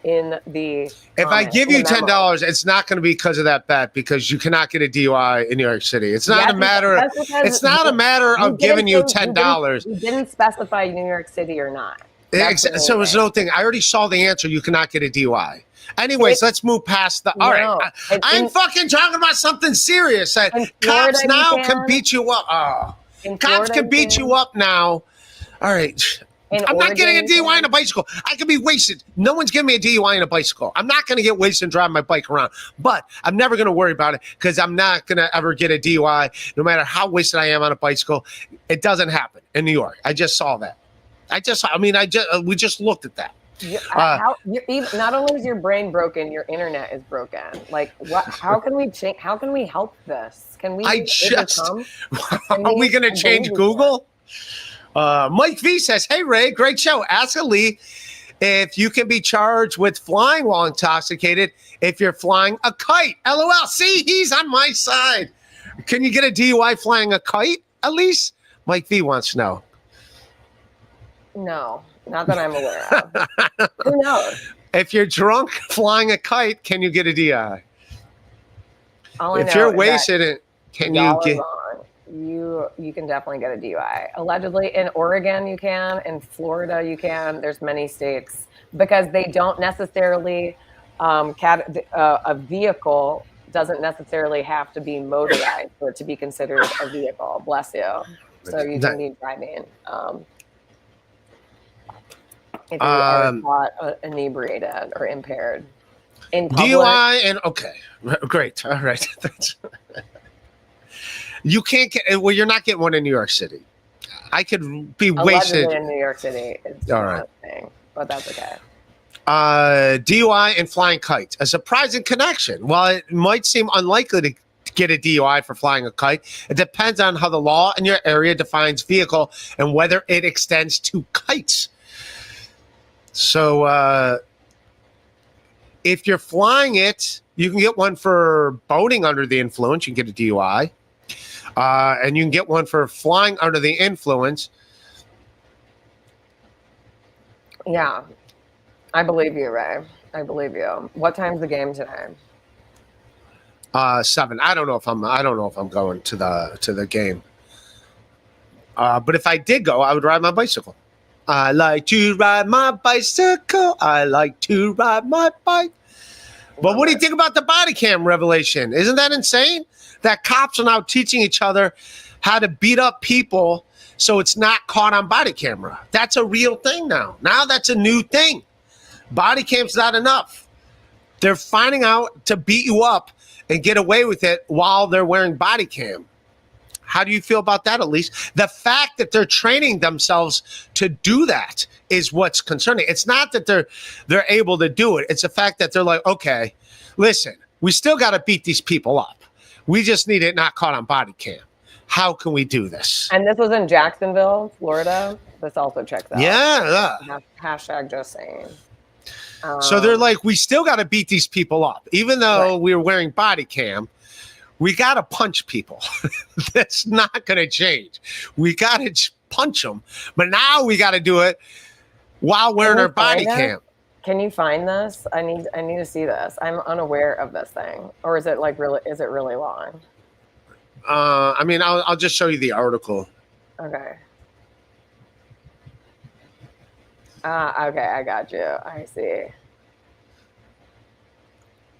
in the. If I give in the you memo. $10, it's not going to be because of that bet, because you cannot get a DUI in New York City. It's not Yes, a matter. that's because It's not a matter of giving you $10. You didn't specify New York City or not. So there's no thing. I already saw the answer. You cannot get a DUI. Anyways, let's move past the. All right, I'm fucking talking about something serious. Cops now can beat you up. Cops can beat you up now. All right. I'm not getting a DUI on a bicycle. I could be wasted. No one's giving me a DUI on a bicycle. I'm not going to get wasted and drive my bike around. But I'm never going to worry about it because I'm not going to ever get a DUI no matter how wasted I am on a bicycle. It doesn't happen in New York. I just saw that. We just looked at that. Not only is your brain broken, your internet is broken. Like, what? How can we change? How can we help this? Can we? Are we going to change Google? Mike V says, "Hey Ray, great show. Ask Ali if you can be charged with flying while intoxicated if you're flying a kite." LOL. See, he's on my side. Can you get a DUI flying a kite, Elise? Mike V wants to know. No, not that I'm aware of. Who knows? If you're drunk flying a kite, can you get a DUI? If you're wasted, can you get? You can definitely get a DUI. Allegedly, in Oregon you can, in Florida you can. There's many states because they don't necessarily a vehicle doesn't necessarily have to be motorized for it to be considered a vehicle. Bless you. So you can be driving. If you are caught inebriated or impaired in public. DUI and okay, great. All right. You can't get. Well, you're not getting one in New York City. I could be wasted in New York City. It's all right, thing, but that's okay. DUI and flying kites. A surprising connection. While it might seem unlikely to get a DUI for flying a kite, it depends on how the law in your area defines vehicle and whether it extends to kites. So if you're flying it, you can get one for boating under the influence. You can get a DUI. And you can get one for flying under the influence. Yeah, I believe you, Ray. I believe you. What time's the game today? 7. I don't know if I'm going to the game. But if I did go, I would ride my bicycle. I like to ride my bicycle. I like to ride my bike. But what do you think about the body cam revelation? Isn't that insane? That cops are now teaching each other how to beat up people so it's not caught on body camera. That's a real thing now. Now that's a new thing. Body cam's not enough. They're finding out to beat you up and get away with it while they're wearing body cam. How do you feel about that, Elise? The fact that they're training themselves to do that is what's concerning. It's not that they're able to do it. It's the fact that they're like, okay, listen, we still got to beat these people up. We just need it not caught on body cam. How can we do this? And this was in Jacksonville, Florida. This also checks out. Yeah. Hashtag just saying. So they're like, we still got to beat these people up. Even though we're wearing body cam, we got to punch people. That's not going to change. We got to punch them. But now we got to do it while wearing our body cam. Can you find this? I need to see this. I'm unaware of this thing. Or is it like really? Is it really long? I'll just show you the article. Okay. Okay, I got you. I see.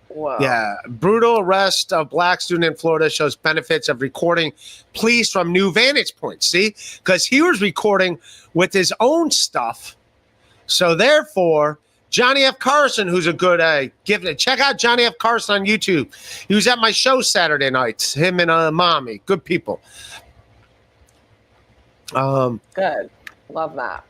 Whoa. Yeah, brutal arrest of black student in Florida shows benefits of recording police from new vantage points. See, because he was recording with his own stuff, so therefore. Johnny F. Carson, who's a good check out Johnny F. Carson on YouTube. He was at my show Saturday nights. Him and Mommy, good people. Good, love that.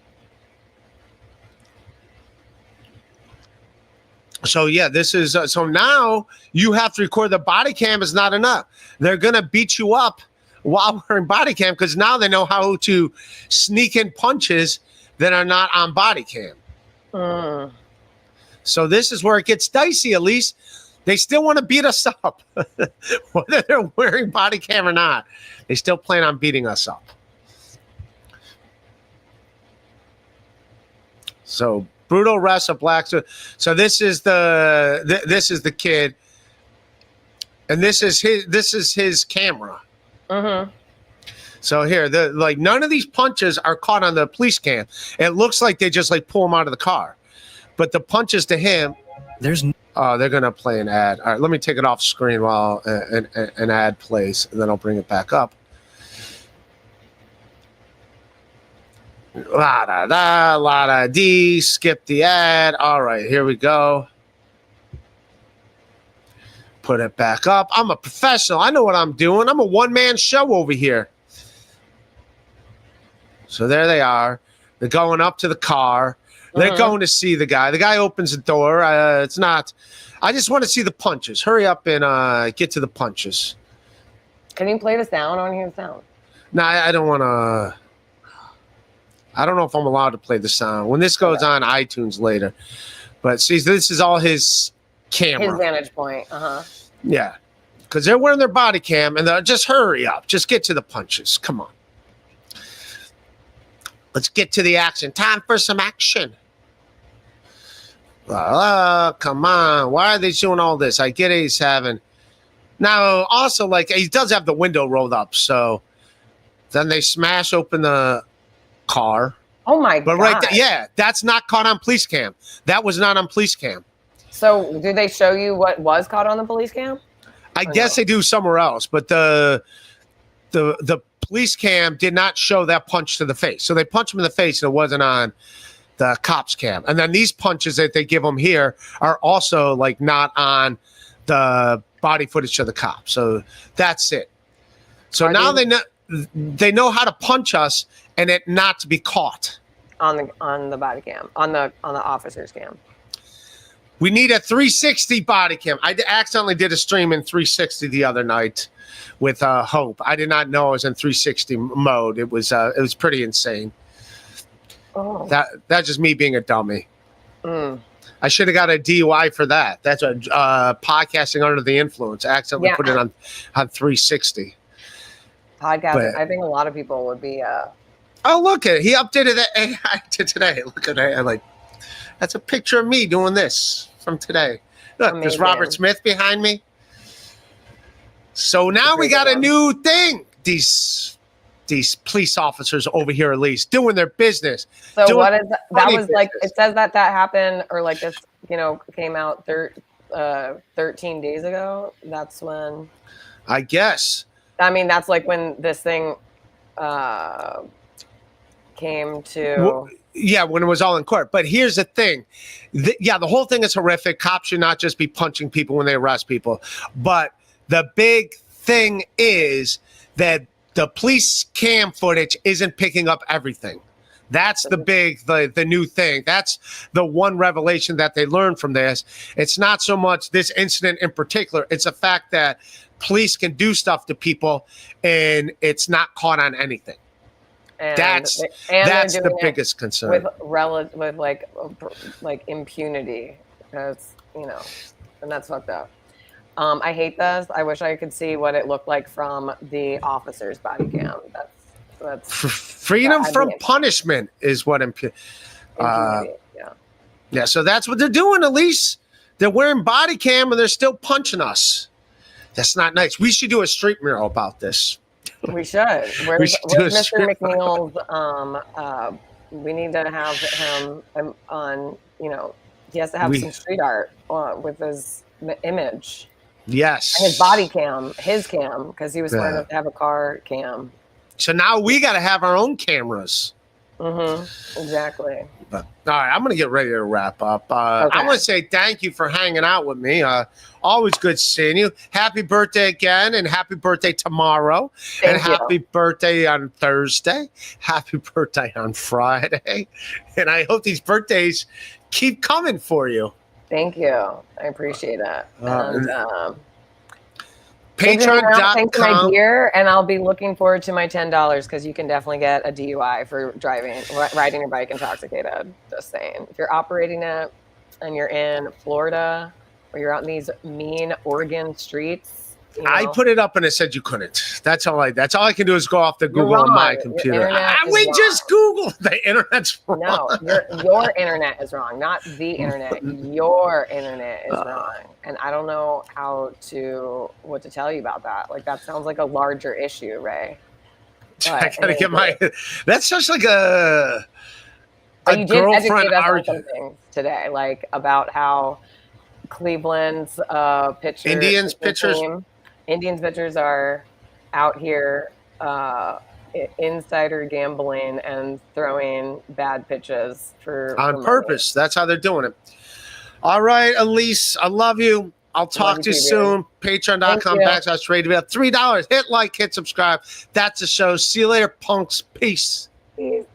So yeah, this is so now you have to record. The body cam is not enough. They're gonna beat you up while wearing body cam because now they know how to sneak in punches that are not on body cam. So this is where it gets dicey, Elise. They still want to beat us up. Whether they're wearing body cam or not, they still plan on beating us up. So brutal arrest of black. So this is the kid, and this is his camera. Mm-hmm. So here, none of these punches are caught on the police cam. It looks like they just pull him out of the car, but the punches to him. They're gonna play an ad. All right, let me take it off screen while an ad plays, and then I'll bring it back up. La da da, la da dee. Skip the ad. All right, here we go. Put it back up. I'm a professional. I know what I'm doing. I'm a one-man show over here. So there they are. They're going up to the car. They're going to see the guy. The guy opens the door. It's not. I just want to see the punches. Hurry up and get to the punches. Can you play the sound? I want to hear the sound. No, I don't want to. I don't know if I'm allowed to play the sound when this goes on iTunes later. But see, this is all his camera. His vantage point. Yeah, because they're wearing their body cam, and they'll just hurry up. Just get to the punches. Come on. Let's get to the action. Time for some action. Come on. Why are they doing all this? I get he's having. Now, also, he does have the window rolled up. So then they smash open the car. Oh, my God. But right there, yeah, that's not caught on police cam. That was not on police cam. So do they show you what was caught on the police cam? I guess they do somewhere else. But the police cam did not show that punch to the face. So they punched him in the face and it wasn't on the cops cam. And then these punches that they give him here are also not on the body footage of the cop. So that's it. So now they know how to punch us and it not to be caught on the body cam, on the officer's cam. We need a 360 body cam. I accidentally did a stream in 360 the other night with Hope. I did not know I was in 360 mode. It was pretty insane. Oh. That's just me being a dummy. Mm. I should have got a DUI for that. That's a podcasting under the influence. I accidentally put it on 360. Podcasting. I think a lot of people would be. Oh, look at it. He updated that AI to today. Look at it. That's a picture of me doing this from today. Look, Amazing. There's Robert Smith behind me. So now we got a new thing. These police officers over here, Elise, doing their business. So what is that? That was business. It says that happened, or this, came out 13 days ago. That's when. I guess. I mean, that's when this thing came to. Well, yeah, when it was all in court. But here's the thing. The whole thing is horrific. Cops should not just be punching people when they arrest people. But the big thing is that the police cam footage isn't picking up everything. That's the new thing. That's the one revelation that they learned from this. It's not so much this incident in particular. It's a fact that police can do stuff to people and it's not caught on anything. And that's the biggest concern with impunity, because and that's fucked up. I hate this. I wish I could see what it looked like from the officer's body cam. That's freedom from punishment is what impunity. Yeah. So that's what they're doing, Elise. They're wearing body cam and they're still punching us. That's not nice. We should do a street mural about this. We should. Where's Mr. McNeil's? We need to have him on. He has to have some street art with his image. Yes. And his body cam, because he was smart enough to have a car cam. So now we got to have our own cameras. Mm-hmm. Exactly. But, all right, I'm going to get ready to wrap up. I want to say thank you for hanging out with me. Always good seeing you. Happy birthday again, and happy birthday tomorrow. Happy birthday on Thursday. Happy birthday on Friday. And I hope these birthdays keep coming for you. Thank you. I appreciate that. Patreon.com. Thanks to my gear, and I'll be looking forward to my $10 because you can definitely get a DUI for riding your bike intoxicated. Just saying. If you're operating it and you're in Florida where you're out in these mean Oregon streets. You know? I put it up and it said you couldn't. That's all I can do is go off the You're Google on my wrong. computer. Your internet is We wrong. just Googled the internet's wrong. No, your internet is wrong, not the internet. Your internet is wrong, and I don't know what to tell you about that. Like that sounds like a larger issue, Ray. I gotta get my. That's just like a But you did educate girlfriend us on some argument. things today, like about how Cleveland's pitcher, Indians pitchers. Indians pitchers are out here insider gambling and throwing bad pitches for On money. purpose. That's how they're doing it. All right, Elise, I love you. I'll talk to you soon. Patreon.com /radio. $3. Hit like, hit subscribe. That's the show. See you later, punks. Peace. Peace.